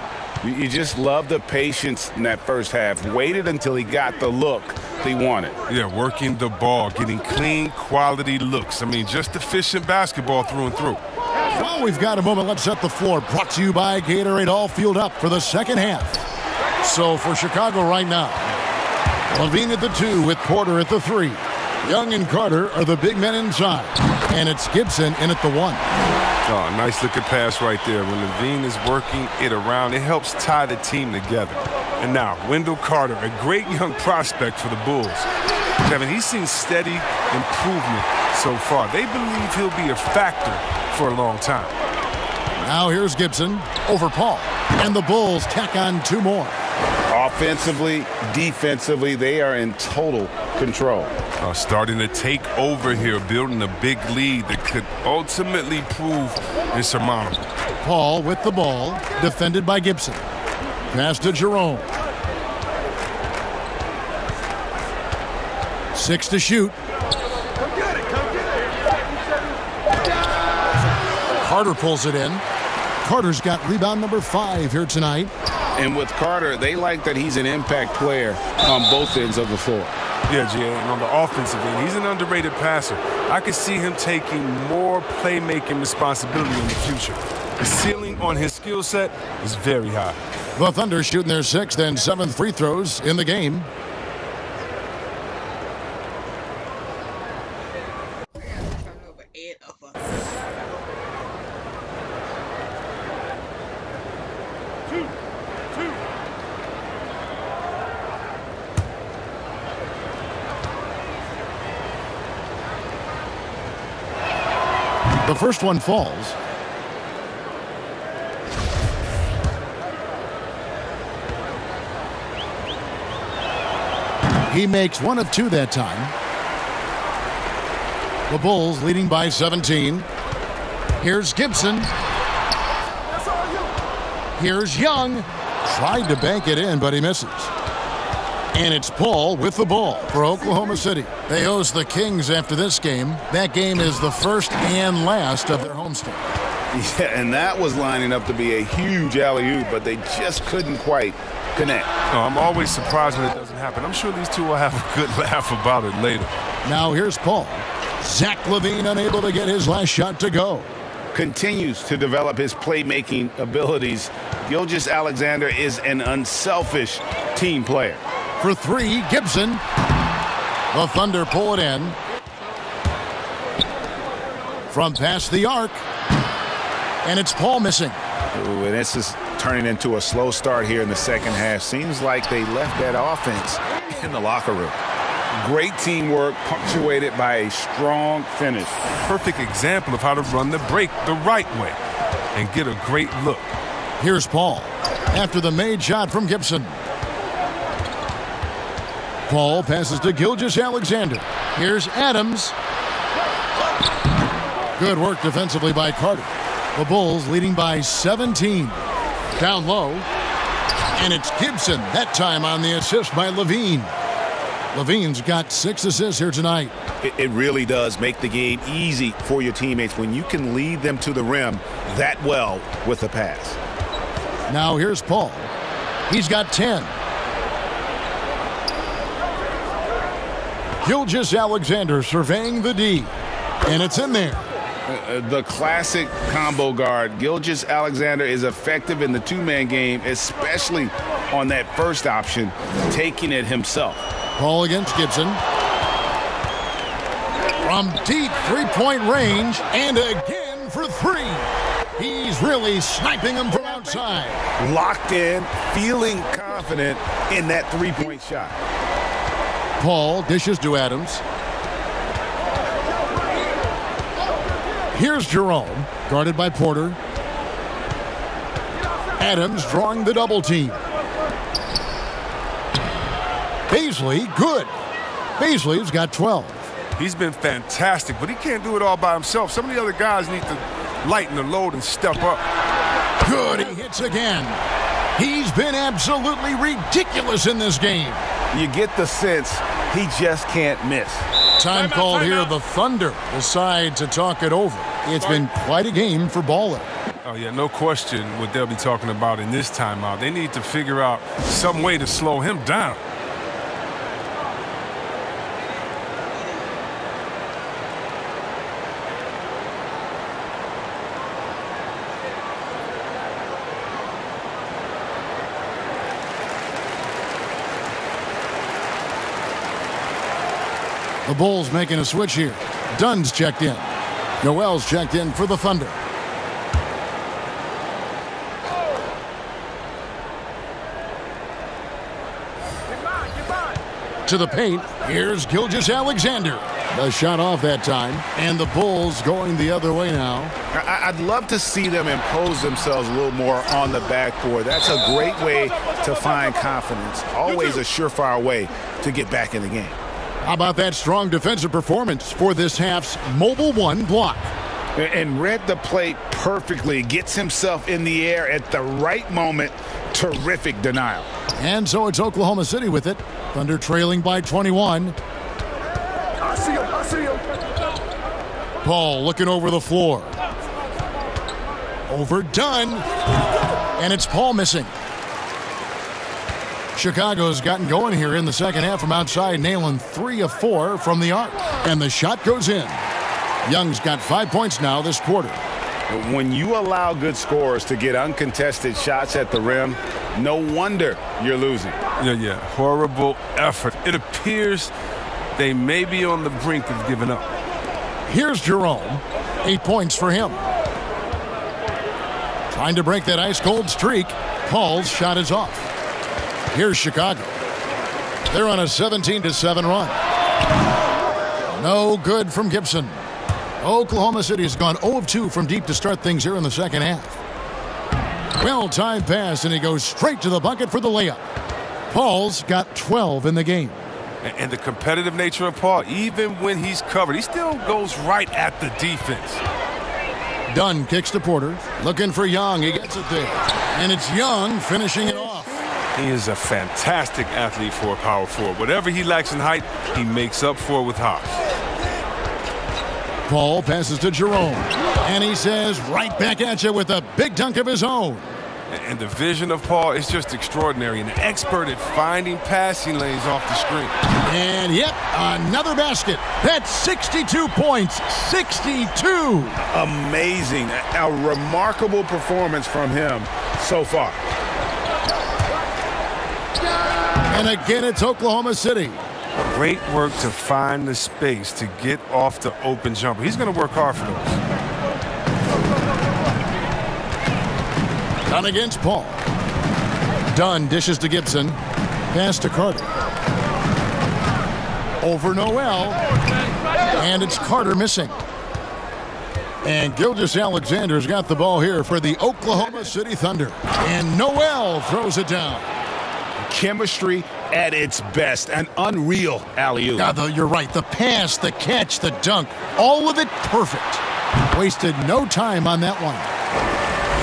You just love the patience in that first half. Waited until he got the look he wanted. Yeah, working the ball, getting clean, quality looks. I mean, just efficient basketball through and through. Well, we've got a moment. Let's set the floor. Brought to you by Gatorade, all fueled up for the second half. So for Chicago right now, Levine at the 2 with Porter at the 3. Young and Carter are the big men inside. And it's Gibson in at the 1. Oh, nice looking pass right there. When Levine is working it around, it helps tie the team together. And now, Wendell Carter, a great young prospect for the Bulls. Kevin, he's seen steady improvement so far. They believe he'll be a factor for a long time. Now here's Gibson over Paul. And the Bulls tack on 2 more. Offensively, defensively, they are in total control. Starting to take over here, building a big lead that could ultimately prove insurmountable. Paul with the ball, defended by Gibson. Pass to Jerome. 6 to shoot. Carter pulls it in. Carter's got rebound number 5 here tonight. And with Carter, they like that he's an impact player on both ends of the floor. Yeah, Jay, and on the offensive end, he's an underrated passer. I could see him taking more playmaking responsibility in the future. The ceiling on his skill set is very high. The Thunder shooting their 6th and 7th free throws in the game. The first one falls. He makes 1 of 2 that time. The Bulls leading by 17. Here's Gibson. Here's Young. Tried to bank it in, but he misses. And it's Paul with the ball for Oklahoma City. They host the Kings after this game. That game is the first and last of their homestand. Yeah, and that was lining up to be a huge alley-oop, but they just couldn't quite connect. No, I'm always surprised when it doesn't happen. I'm sure these two will have a good laugh about it later. Now here's Paul. Zach LaVine unable to get his last shot to go. Continues to develop his playmaking abilities. Gilgeous-Alexander is an unselfish team player. For 3, Gibson. The Thunder pull it in. From past the arc. And it's Paul missing. Ooh, and this is turning into a slow start here in the second half. Seems like they left that offense in the locker room. Great teamwork punctuated by a strong finish. Perfect example of how to run the break the right way and get a great look. Here's Paul after the made shot from Gibson. Paul passes to Gilgeous-Alexander. Here's Adams. Good work defensively by Carter. The Bulls leading by 17. Down low. And it's Gibson, that time on the assist by Levine. Levine's got 6 assists here tonight. It really does make the game easy for your teammates when you can lead them to the rim that well with a pass. Now here's Paul. He's got 10. Gilgeous-Alexander surveying the D. And it's in there. The classic combo guard. Gilgeous-Alexander is effective in the two-man game, especially on that first option, taking it himself. Paul against Gibson. From deep three-point range, and again for 3. He's really sniping them from outside. Locked in, feeling confident in that three-point shot. Paul dishes to Adams. Here's Jerome, guarded by Porter. Adams drawing the double team. Baisley, good. Baisley's got 12. He's been fantastic, but he can't do it all by himself. Some of the other guys need to lighten the load and step up. Good, he hits again. He's been absolutely ridiculous in this game. You get the sense he just can't miss. Time called here. The Thunder decide to talk it over. It's been quite a game for Baller. Oh, yeah, no question what they'll be talking about in this timeout. They need to figure out some way to slow him down. The Bulls making a switch here. Dunn's checked in. Noel's checked in for the Thunder. To the paint, here's Gilgeous-Alexander. The shot off that time, and the Bulls going the other way now. I'd love to see them impose themselves a little more on the backboard. That's a great way to find confidence. Always a surefire way to get back in the game. How about that strong defensive performance for this half's Mobile One block? And read the plate perfectly. Gets himself in the air at the right moment. Terrific denial. And so it's Oklahoma City with it. Thunder trailing by 21. I see him. Paul looking over the floor. Overdone. And it's Paul missing. Chicago's gotten going here in the second half from outside, nailing 3 of 4 from the arc. And the shot goes in. Young's got 5 points now this quarter. When you allow good scorers to get uncontested shots at the rim, no wonder you're losing. Yeah. Horrible effort. It appears they may be on the brink of giving up. Here's Jerome. 8 points for him. Trying to break that ice-cold streak. Paul's shot is off. Here's Chicago. They're on a 17-7 run. No good from Gibson. Oklahoma City has gone 0 of 2 from deep to start things here in the second half. Well-timed pass, and he goes straight to the bucket for the layup. Paul's got 12 in the game. And the competitive nature of Paul, even when he's covered, he still goes right at the defense. Dunn kicks to Porter. Looking for Young. He gets it there. And it's Young finishing it off. He is a fantastic athlete for a power forward. Whatever he lacks in height, he makes up for with hops. Paul passes to Jerome. And he says right back at you with a big dunk of his own. And the vision of Paul is just extraordinary. An expert at finding passing lanes off the screen. And yep, another basket. That's 62 points. 62. Amazing. A remarkable performance from him so far. And again, it's Oklahoma City. Great work to find the space to get off the open jumper. He's going to work hard for those. Dunn against Paul. Dunn dishes to Gibson. Pass to Carter. Over Noel. And it's Carter missing. And Gilgeous-Alexander's got the ball here for the Oklahoma City Thunder. And Noel throws it down. Chemistry at its best. An unreal alley-oop. Yeah, you're right. The pass, the catch, the dunk. All of it perfect. Wasted no time on that one.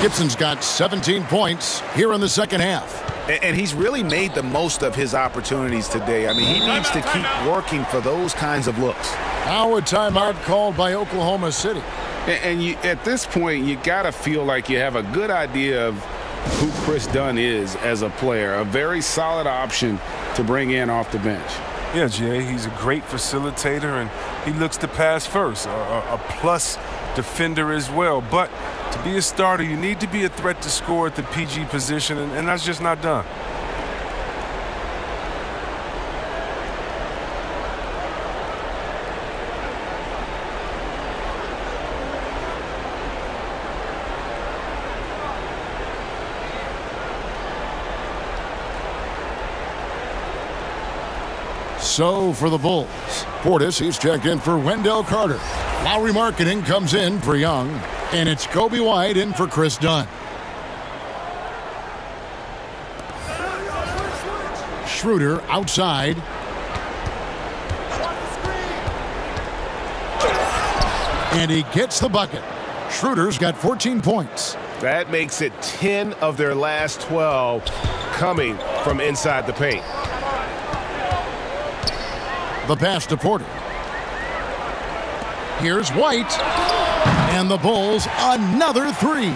Gibson's got 17 points here in the second half. And he's really made the most of his opportunities today. I mean, he needs to keep working for those kinds of looks. Now a timeout called by Oklahoma City. And you, at this point, you got to feel like you have a good idea of who Chris Dunn is as a player. A very solid option to bring in off the bench. Yeah, Jay, he's a great facilitator, and he looks to pass first. A plus defender as well. But to be a starter, you need to be a threat to score at the PG position, and that's just not done. So for the Bulls, Portis, he's checked in for Wendell Carter. Lowry Marketing comes in for Young, and it's Kobe White in for Chris Dunn. Schroeder outside. And he gets the bucket. Schroeder's got 14 points. That makes it 10 of their last 12 coming from inside the paint. The pass to Porter. Here's White. And the Bulls another three.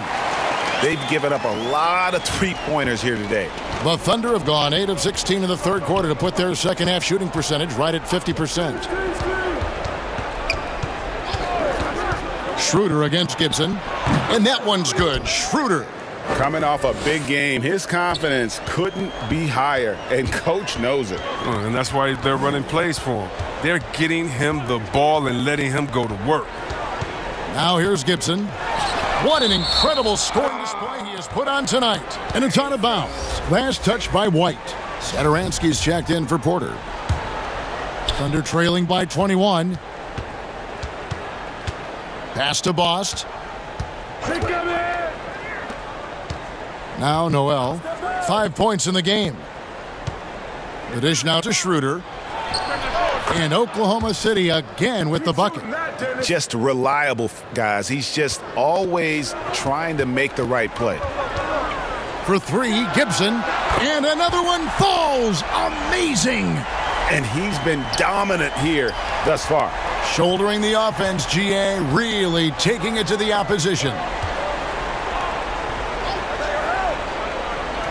They've given up a lot of three-pointers here today. The Thunder have gone 8 of 16 in the third quarter to put their second half shooting percentage right at 50%. Schroeder against Gibson. And that one's good. Schroeder. Coming off a big game, his confidence couldn't be higher, and coach knows it. And that's why they're running plays for him. They're getting him the ball and letting him go to work. Now here's Gibson. What an incredible scoring display he has put on tonight. And it's out of bounds. Last touch by White. Satoransky's checked in for Porter. Thunder trailing by 21. Pass to Bost. Now Noel. 5 points in the game. The dish now to Schroeder. And Oklahoma City again with the bucket. Just reliable, guys. He's just always trying to make the right play. For three, Gibson. And another one falls. Amazing. And he's been dominant here thus far. Shouldering the offense, GA really taking it to the opposition.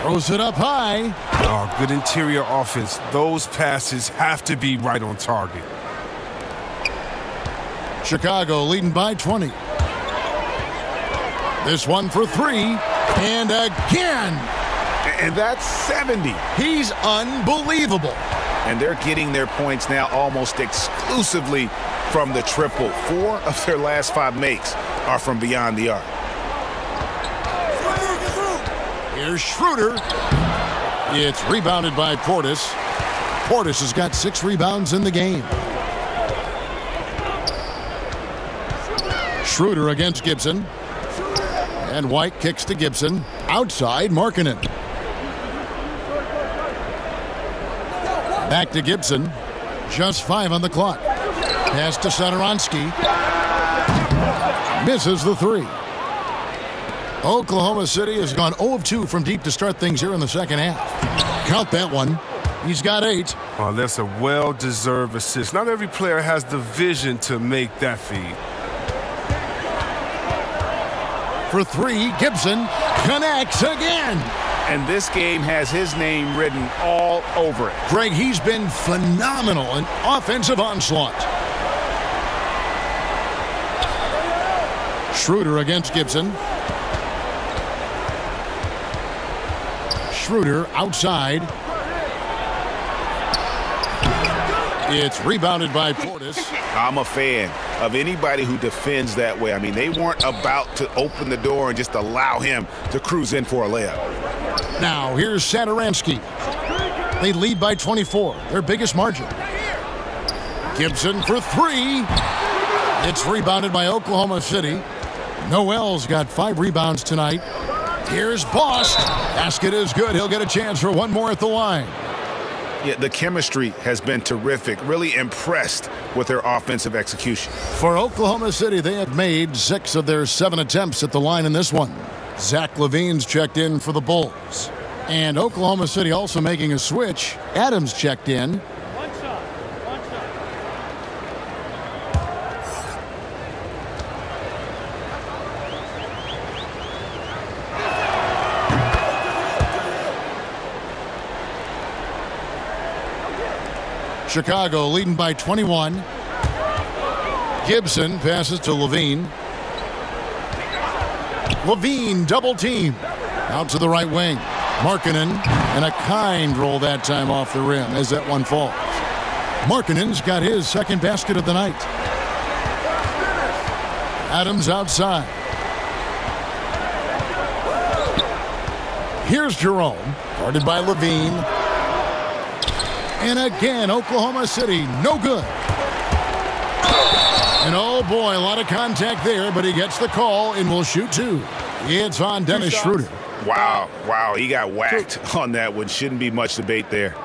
Throws it up high. Oh, good interior offense. Those passes have to be right on target. Chicago leading by 20. This one for three. And again. And that's 70. He's unbelievable. And they're getting their points now almost exclusively from the triple. 4 of their last 5 makes are from beyond the arc. Here's Schroeder. It's rebounded by Portis. Portis has got 6 rebounds in the game. Schroeder against Gibson. And White kicks to Gibson. Outside, Markkanen. Back to Gibson. Just 5 on the clock. Pass to Satoransky. Misses the three. Oklahoma City has gone 0 of 2 from deep to start things here in the second half. Count that one. He's got 8. Oh, that's a well-deserved assist. Not every player has the vision to make that feed. For three, Gibson connects again. And this game has his name written all over it. Greg, he's been phenomenal in offensive onslaught. Schroeder against Gibson. Schroeder outside. It's rebounded by Portis. I'm a fan of anybody who defends that way. I mean, they weren't about to open the door and just allow him to cruise in for a layup. Now, here's Satoransky. They lead by 24, their biggest margin. Gibson for three. It's rebounded by Oklahoma City. Noel's got 5 rebounds tonight. Here's Bost. Basket is good. He'll get a chance for one more at the line. Yeah, the chemistry has been terrific. Really impressed with their offensive execution. For Oklahoma City, they have made 6 of their 7 attempts at the line in this one. Zach LaVine's checked in for the Bulls. And Oklahoma City also making a switch. Adams checked in. Chicago leading by 21. Gibson passes to LaVine. LaVine double team. Out to the right wing. Markkanen, and a kind roll that time off the rim as that one falls. Markkanen's got his second basket of the night. Adams outside. Here's Jerome, guarded by LaVine. And again, Oklahoma City, no good. And oh boy, a lot of contact there, but he gets the call and will shoot 2. It's on Dennis Schroeder. Wow, he got whacked on that one. Shouldn't be much debate there.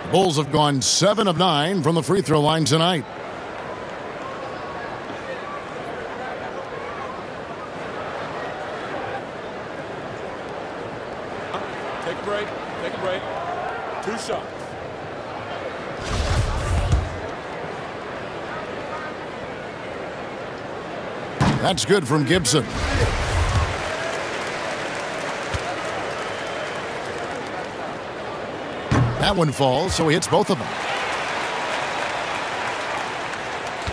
The Bulls have gone 7 of 9 from the free throw line tonight. Take a break. Take a break. 2 shots. That's good from Gibson. That one falls, so he hits both of them.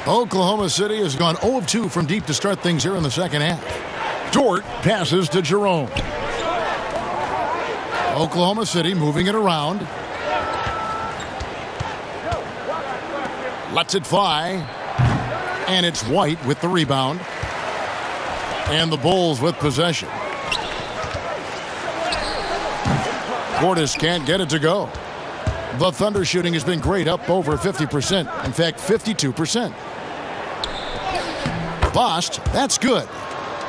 Oklahoma City has gone 0 of 2 from deep to start things here in the second half. Dort passes to Jerome. Oklahoma City moving it around. Lets it fly. And it's White with the rebound. And the Bulls with possession. Portis can't get it to go. The Thunder shooting has been great, up over 50%. In fact, 52%. Bost, that's good.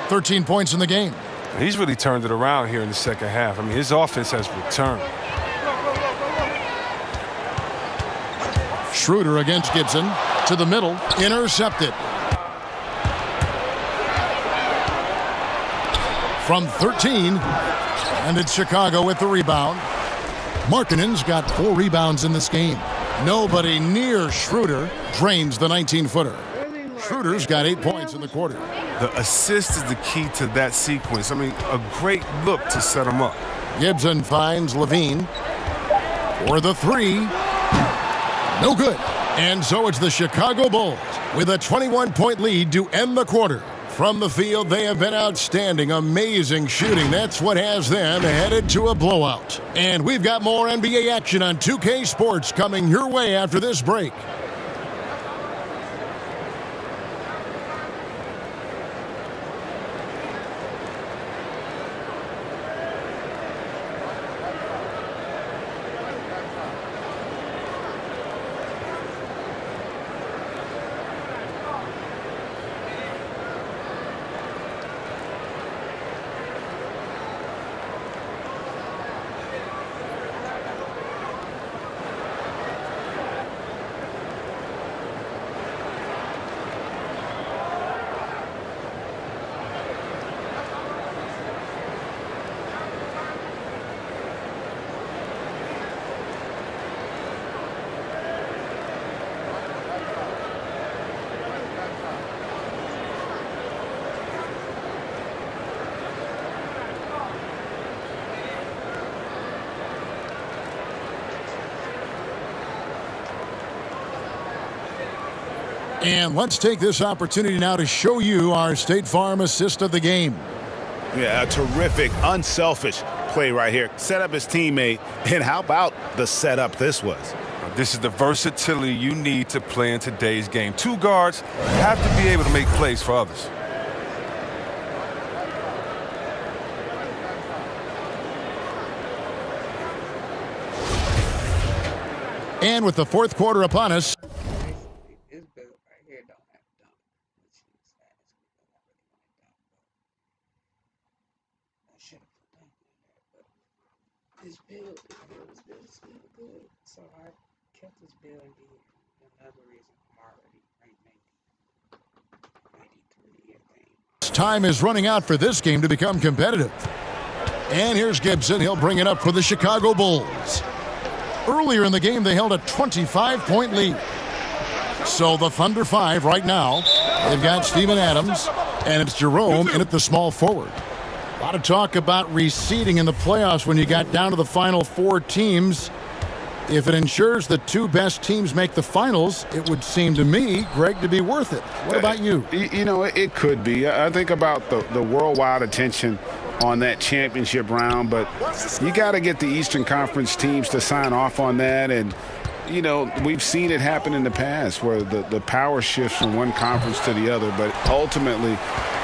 13 points in the game. He's really turned it around here in the second half. I mean, his offense has returned. Schroeder against Gibson. To the middle. Intercepted. From 13. And it's Chicago with the rebound. Markkanen's got 4 rebounds in this game. Nobody near Schroeder drains the 19-footer. Schroeder's got 8 points in the quarter. The assist is the key to that sequence. I mean, a great look to set him up. Gibson finds Levine for the 3. No good. And so it's the Chicago Bulls with a 21-point lead to end the quarter. From the field, they have been outstanding. Amazing shooting. That's what has them headed to a blowout. And we've got more NBA action on 2K Sports coming your way after this break. And let's take this opportunity now to show you our State Farm assist of the game. Yeah, a terrific, unselfish play right here. Set up his teammate, and how about the setup this was? This is the versatility you need to play in today's game. 2 guards have to be able to make plays for others. And with the fourth quarter upon us, This build is still good. So I kept this build in here. Another reason I'm already ranked 93, I think. time is running out for this game to become competitive. And here's Gibson. He'll bring it up for the Chicago Bulls. Earlier in the game, they held a 25-point lead. So the Thunder 5 right now. They've got Steven Adams, and it's Jerome in at the small forward. A lot of talk about reseeding in the playoffs when you got down to the final 4 teams. If it ensures the 2 best teams make the finals, it would seem to me, Greg, to be worth it. What about you? You know, it could be. I think about the worldwide attention on that championship round, but you got to get the Eastern Conference teams to sign off on that. And, you know, we've seen it happen in the past where the power shifts from one conference to the other, but ultimately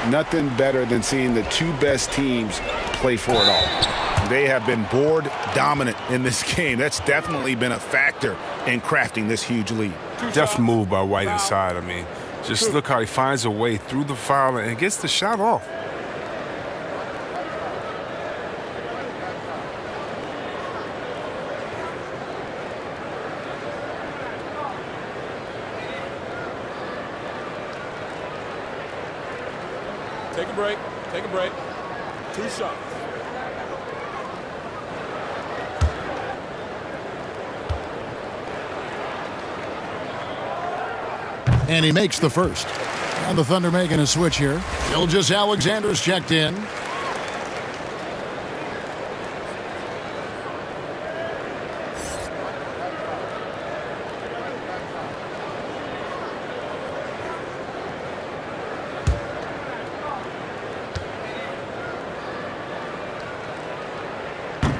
nothing better than seeing the 2 best teams play for it all. They have been board dominant in this game. That's definitely been a factor in crafting this huge lead. Deft move by White inside. I mean, just look how he finds a way through the foul and gets the shot off. Take a break. Take a break. 2 shots. And he makes the first. And the Thunder making a switch here. Gilgeous-Alexander's checked in.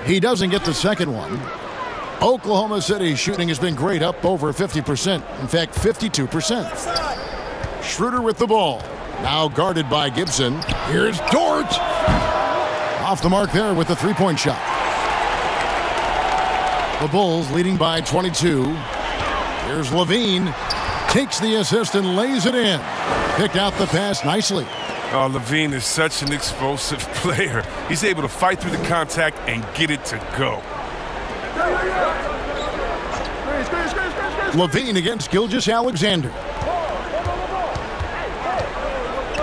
He doesn't get the second one. Oklahoma City shooting has been great, up over 50%. In fact, 52%. Schroeder with the ball. Now guarded by Gibson. Here's Dort. Off the mark there with the three-point shot. The Bulls leading by 22. Here's Levine. Takes the assist and lays it in. Picked out the pass nicely. Oh, Levine is such an explosive player. He's able to fight through the contact and get it to go. Levine against Gilgeous-Alexander.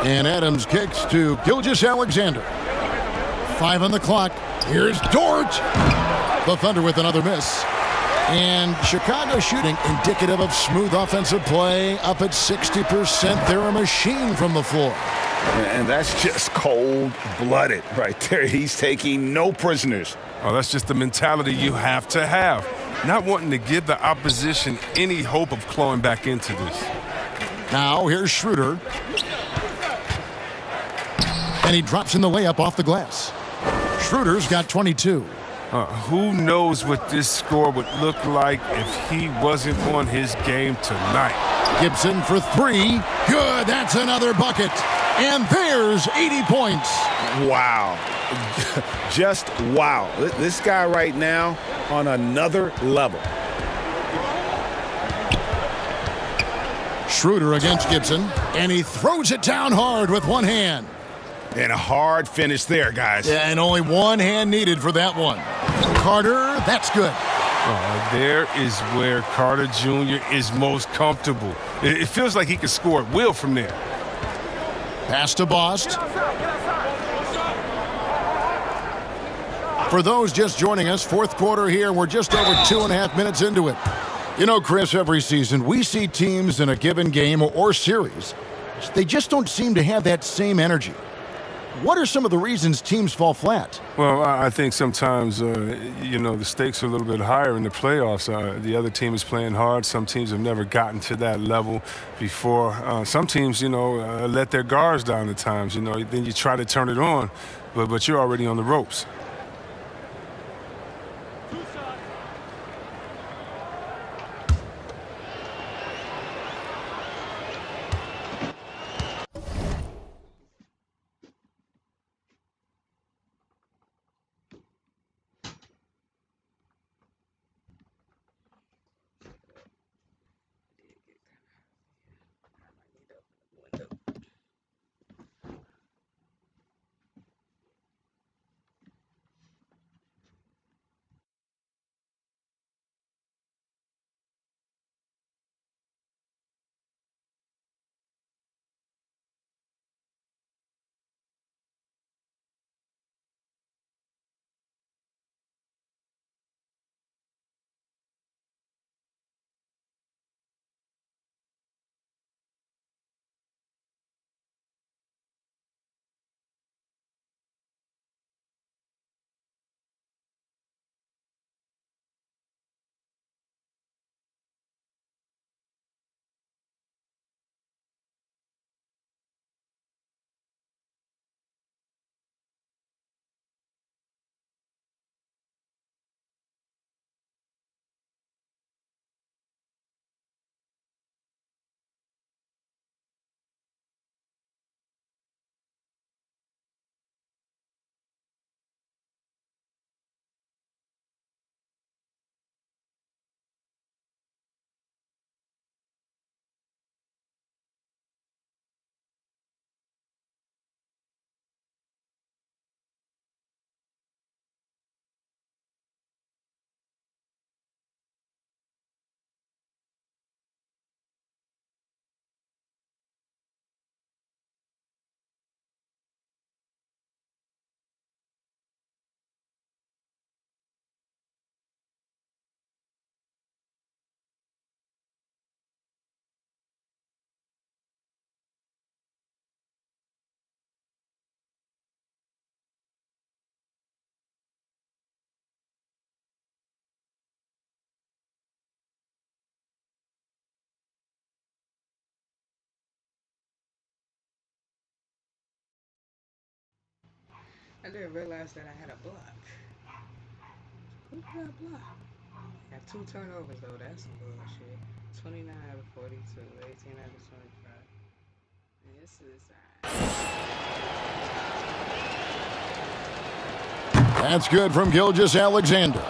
And Adams kicks to Gilgeous-Alexander. 5 on the clock. Here's Dort. The Thunder with another miss. And Chicago shooting indicative of smooth offensive play, up at 60%. They're a machine from the floor. And that's just cold-blooded right there. He's taking no prisoners. Oh, that's just the mentality you have to have. Not wanting to give the opposition any hope of clawing back into this. Now here's Schroeder. And he drops in the layup off the glass. Schroeder's got 22. Who knows what this score would look like if he wasn't on his game tonight. Gibson for three. Good. That's another bucket. And there's 80 points. Wow. Just wow. This guy right now on another level. Schroeder against Gibson. And he throws it down hard with one hand. And a hard finish there, guys. Yeah, and only one hand needed for that one. Carter, that's good. There is where Carter Jr. is most comfortable. It feels like he can score at will from there. Pass to Bost. For those just joining us, fourth quarter here. We're just over 2.5 minutes into it. You know, Chris, every season we see teams in a given game or series. They just don't seem to have that same energy. What are some of the reasons teams fall flat? Well, I think sometimes, the stakes are a little bit higher in the playoffs. The other team is playing hard. Some teams have never gotten to that level before. Some teams, let their guards down at times. Then you try to turn it on, but you're already on the ropes. I didn't realize that I had a block. Who did I block? I have 2 turnovers though. That's some bullshit. 29 out of 42, 18 out of 25. This is. That's good from Gilgeous-Alexander.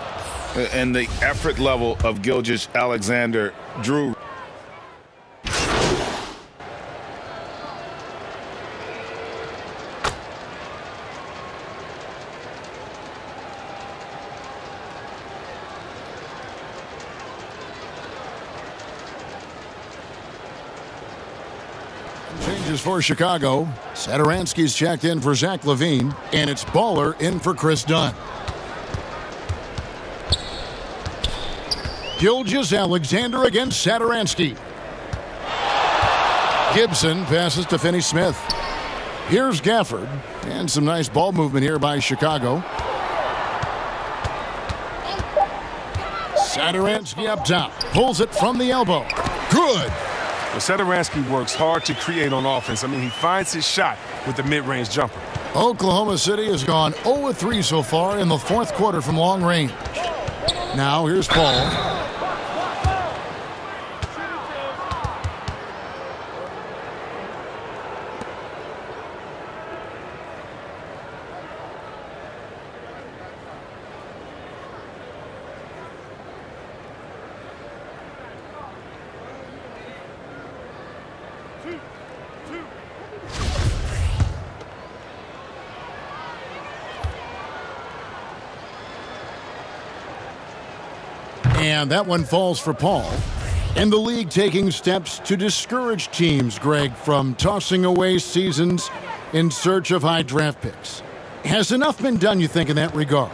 And the effort level of Gilgeous-Alexander drew. Changes for Chicago. Satoransky's checked in for Zach LaVine, and it's Baller in for Chris Dunn. Gilgeous-Alexander against Satoransky. Gibson passes to Finney-Smith. Here's Gafford, and some nice ball movement here by Chicago. Satoransky up top, pulls it from the elbow. Good. Well, Satoransky works hard to create on offense. I mean, he finds his shot with the mid-range jumper. Oklahoma City has gone 0-3 so far in the fourth quarter from long range. Now here's Paul. And that one falls for Paul. And the league taking steps to discourage teams, Greg, from tossing away seasons in search of high draft picks. Has enough been done, you think, in that regard?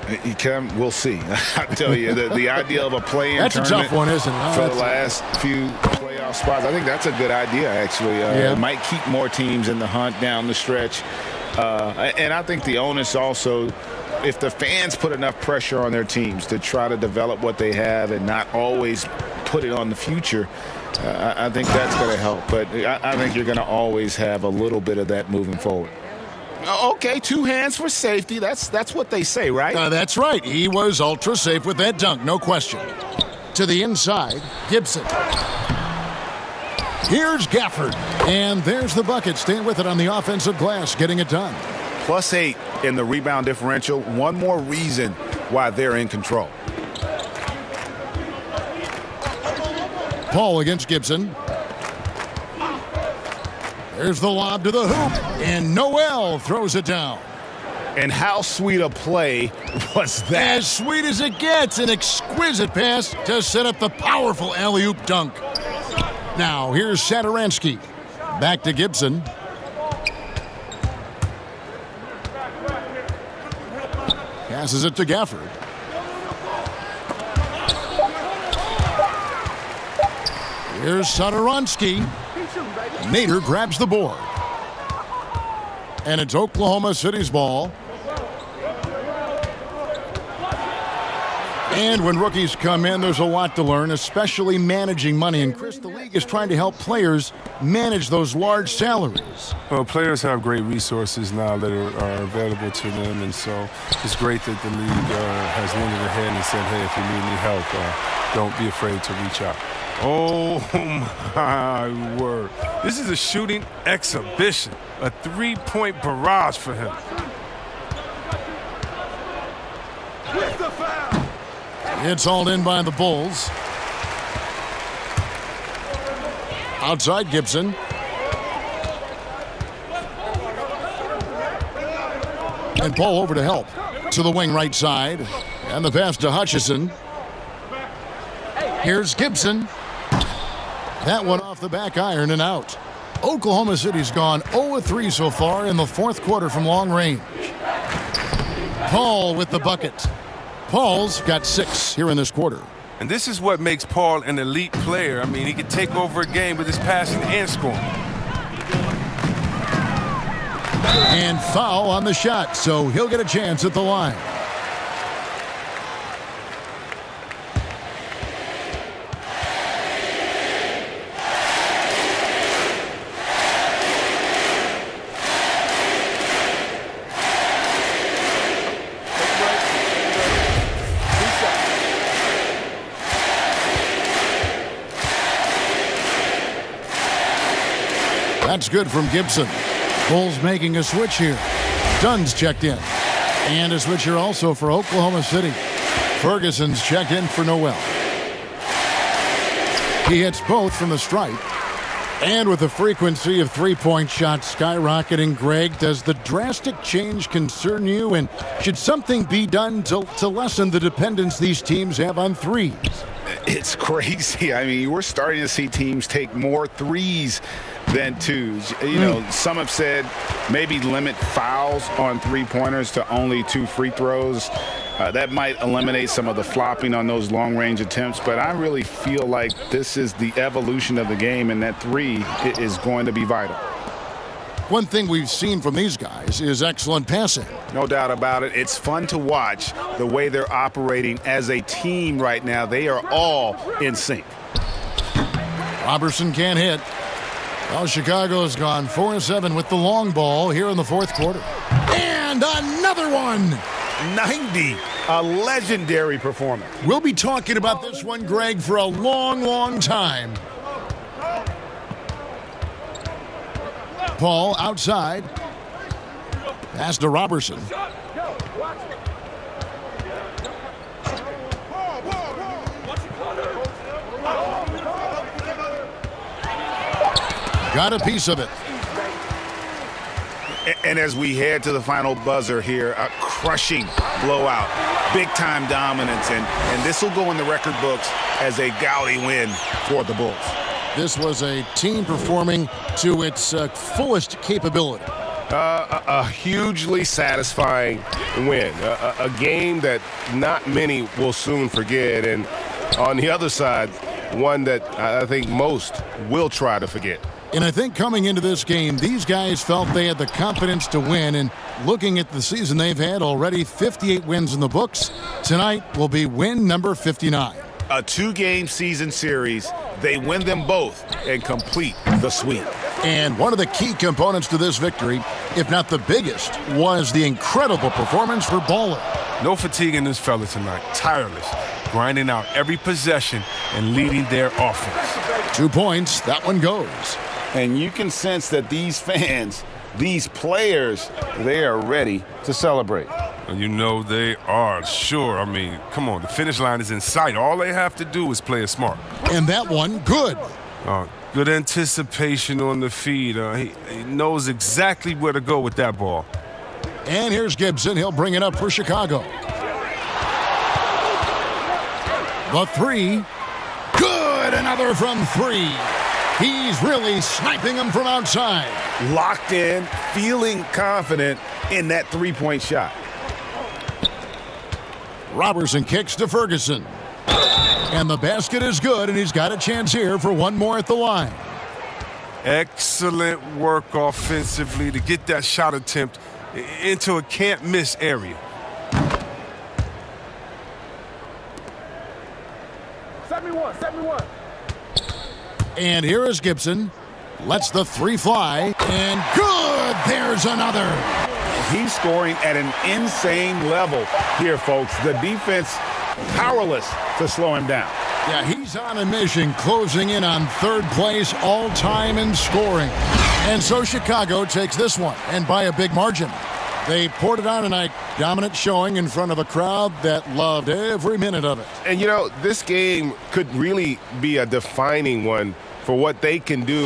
We'll see. I tell you, the idea of a play-in That's a tough one, isn't it? For the last few playoff spots, I think that's a good idea, actually. It might keep more teams in the hunt down the stretch. And I think the onus also, if the fans put enough pressure on their teams to try to develop what they have and not always put it on the future, I think that's going to help. But I think you're going to always have a little bit of that moving forward. Okay, 2 hands for safety. That's what they say, right? That's right. He was ultra safe with that dunk, no question. To the inside, Gibson. Here's Gafford. And there's the bucket. Staying with it on the offensive glass, getting it done. +8 in the rebound differential. One more reason why they're in control. Paul against Gibson. There's the lob to the hoop, and Noel throws it down. And how sweet a play was that? As sweet as it gets, an exquisite pass to set up the powerful alley-oop dunk. Now, here's Satoransky. Back to Gibson. Passes it to Gafford. Here's Satoransky. Nader grabs the board. And it's Oklahoma City's ball. And when rookies come in, there's a lot to learn, especially managing money. And Chris, the league is trying to help players manage those large salaries. Well, players have great resources now that are available to them, and so it's great that the league has lended a hand and said, hey, if you need any help, don't be afraid to reach out. Oh, my word. This is a shooting exhibition, a 3-point barrage for him. It's hauled in by the Bulls. Outside Gibson. And Paul over to help. To the wing right side. And the pass to Hutchison. Here's Gibson. That one off the back iron and out. Oklahoma City's gone 0-3 so far in the fourth quarter from long range. Paul with the bucket. Paul's got 6 here in this quarter. And this is what makes Paul an elite player. I mean, he can take over a game with his passing and scoring. And foul on the shot, so he'll get a chance at the line. That's good from Gibson. Bulls making a switch here. Dunn's checked in. And a switch here also for Oklahoma City. Ferguson's checked in for Noel. He hits both from the stripe. And with the frequency of three-point shots skyrocketing, Greg, does the drastic change concern you? And should something be done to lessen the dependence these teams have on threes? It's crazy. I mean, we're starting to see teams take more threes than twos. You know, some have said maybe limit fouls on three-pointers to only 2 free throws. That might eliminate some of the flopping on those long-range attempts, but I really feel like this is the evolution of the game, and that three is going to be vital. One thing we've seen from these guys is excellent passing. No doubt about it. It's fun to watch the way they're operating as a team right now. They are all in sync. Robertson can't hit. Well, Chicago's gone 4-7 with the long ball here in the fourth quarter. And another one! 90, a legendary performance. We'll be talking about this one, Greg, for a long, long time. Paul outside. Pass to Robertson. Got a piece of it. And as we head to the final buzzer here, a crushing blowout, big-time dominance, and this will go in the record books as a gaudy win for the Bulls. This was a team performing to its fullest capability. A hugely satisfying win, a game that not many will soon forget, and on the other side, one that I think most will try to forget. And I think coming into this game, these guys felt they had the confidence to win. And looking at the season they've had already, 58 wins in the books. Tonight will be win number 59. A 2-game season series. They win them both and complete the sweep. And one of the key components to this victory, if not the biggest, was the incredible performance for Baller. No fatigue in this fella tonight. Tireless, grinding out every possession and leading their offense. 2 points. That one goes. And you can sense that these fans, these players, they are ready to celebrate. And you know they are, sure. I mean, come on, the finish line is in sight. All they have to do is play it smart. And that one, good. Good anticipation on the feed. He knows exactly where to go with that ball. And here's Gibson. He'll bring it up for Chicago. The three. Good. Another from 3. He's really sniping them from outside. Locked in, feeling confident in that three-point shot. Robertson kicks to Ferguson. And the basket is good, and he's got a chance here for one more at the line. Excellent work offensively to get that shot attempt into a can't-miss area. Set me one. And here is Gibson. Lets the 3 fly. And good! There's another. He's scoring at an insane level here, folks. The defense powerless to slow him down. Yeah, he's on a mission, closing in on 3rd place all-time in scoring. And so Chicago takes this one, and by a big margin. They poured it on tonight. Dominant showing in front of a crowd that loved every minute of it. And, you know, this game could really be a defining one for what they can do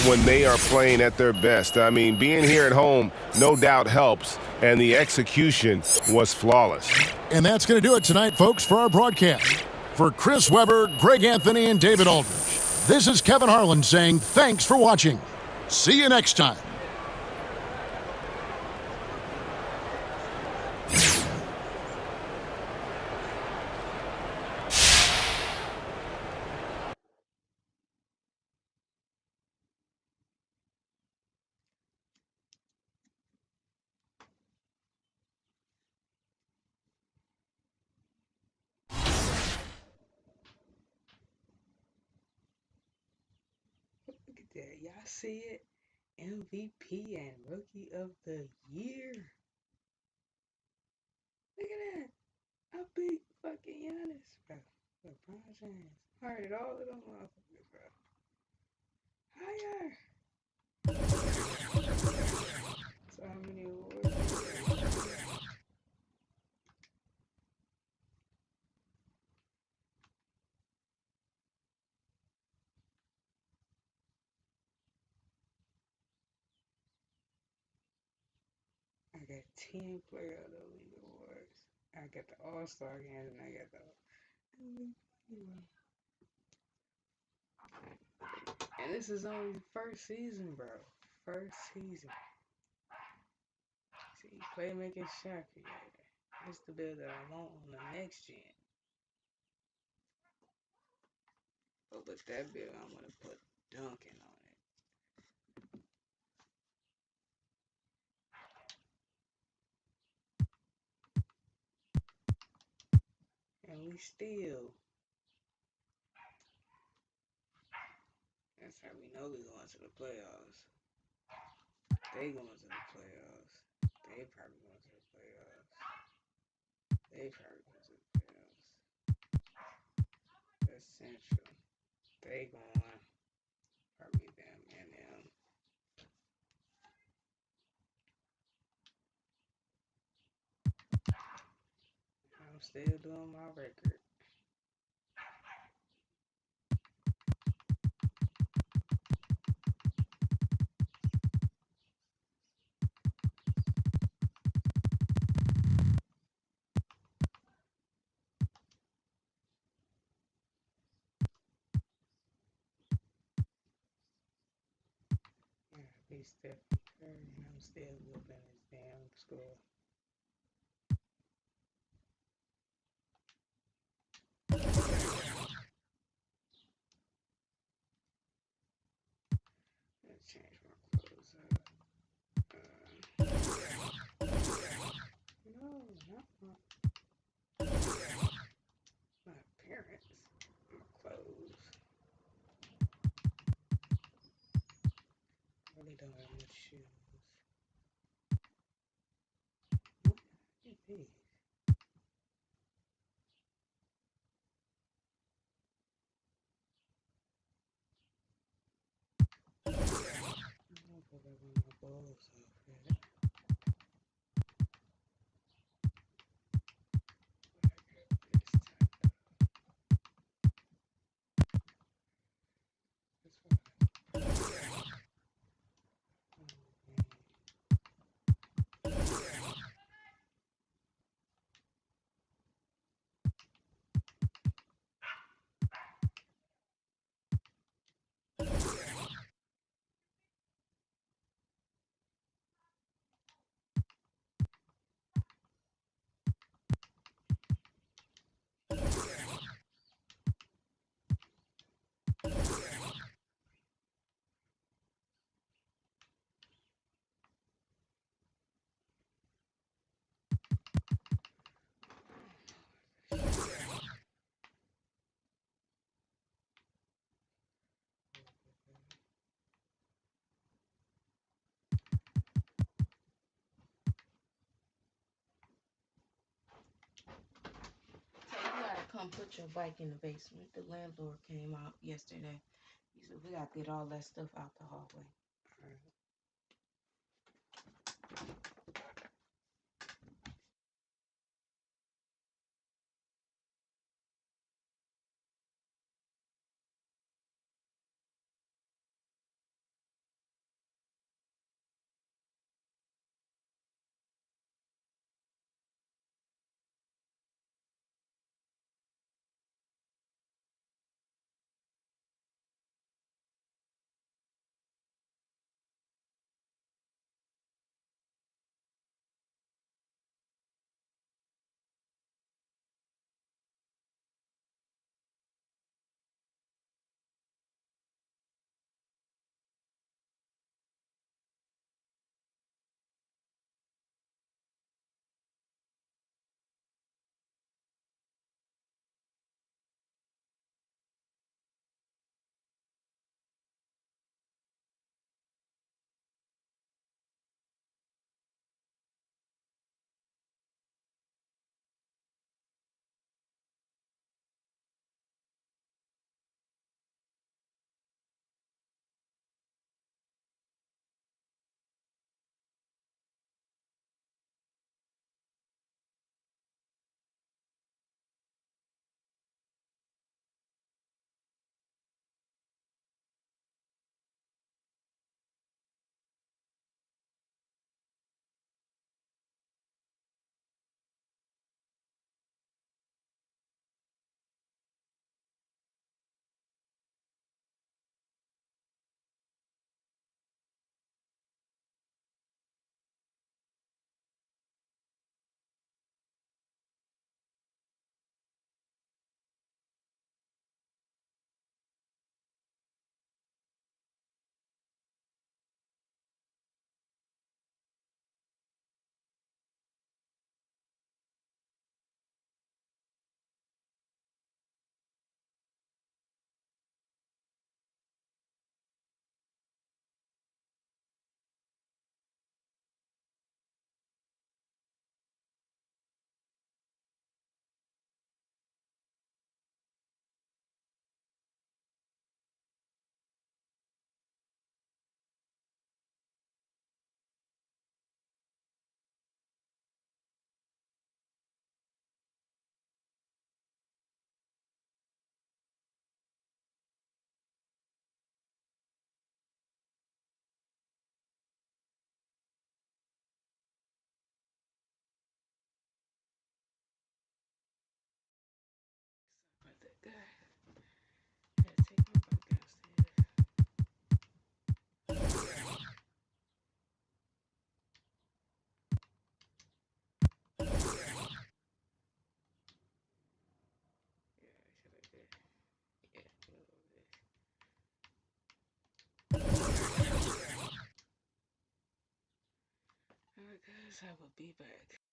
when they are playing at their best. I mean, being here at home no doubt helps, and the execution was flawless. And that's going to do it tonight, folks, for our broadcast. For Chris Webber, Greg Anthony, and David Aldridge, this is Kevin Harlan saying thanks for watching. See you next time. Look at that. Y'all see it? MVP and Rookie of the Year. Look at that. How big fucking Giannis, bro. LeBron James. Heard it all of them motherfuckers, bro. Higher. got 10 Player of the League awards. I got the All-Star games and I got the and this is only the first season, bro. First season. See, playmaking shot creator. It's the build that I want on the next gen. But with that build, I'm gonna put Duncan on it. And we still. That's how we know we going to the playoffs. They going to the playoffs. They probably going to the playoffs. They probably going to the playoffs. That's Central. They going probably them and them. I'm still doing my record. Yeah, be Stephen Curry, and I'm still whooping his damn score. Let's change my clothes up. No, not my appearance. My clothes. I really don't have much shoes. Get these. I don't put that on my balls outfit. That's what come put your bike in the basement. The landlord came out yesterday. He said, we got to get all that stuff out the hallway. All right. Let's have a be back.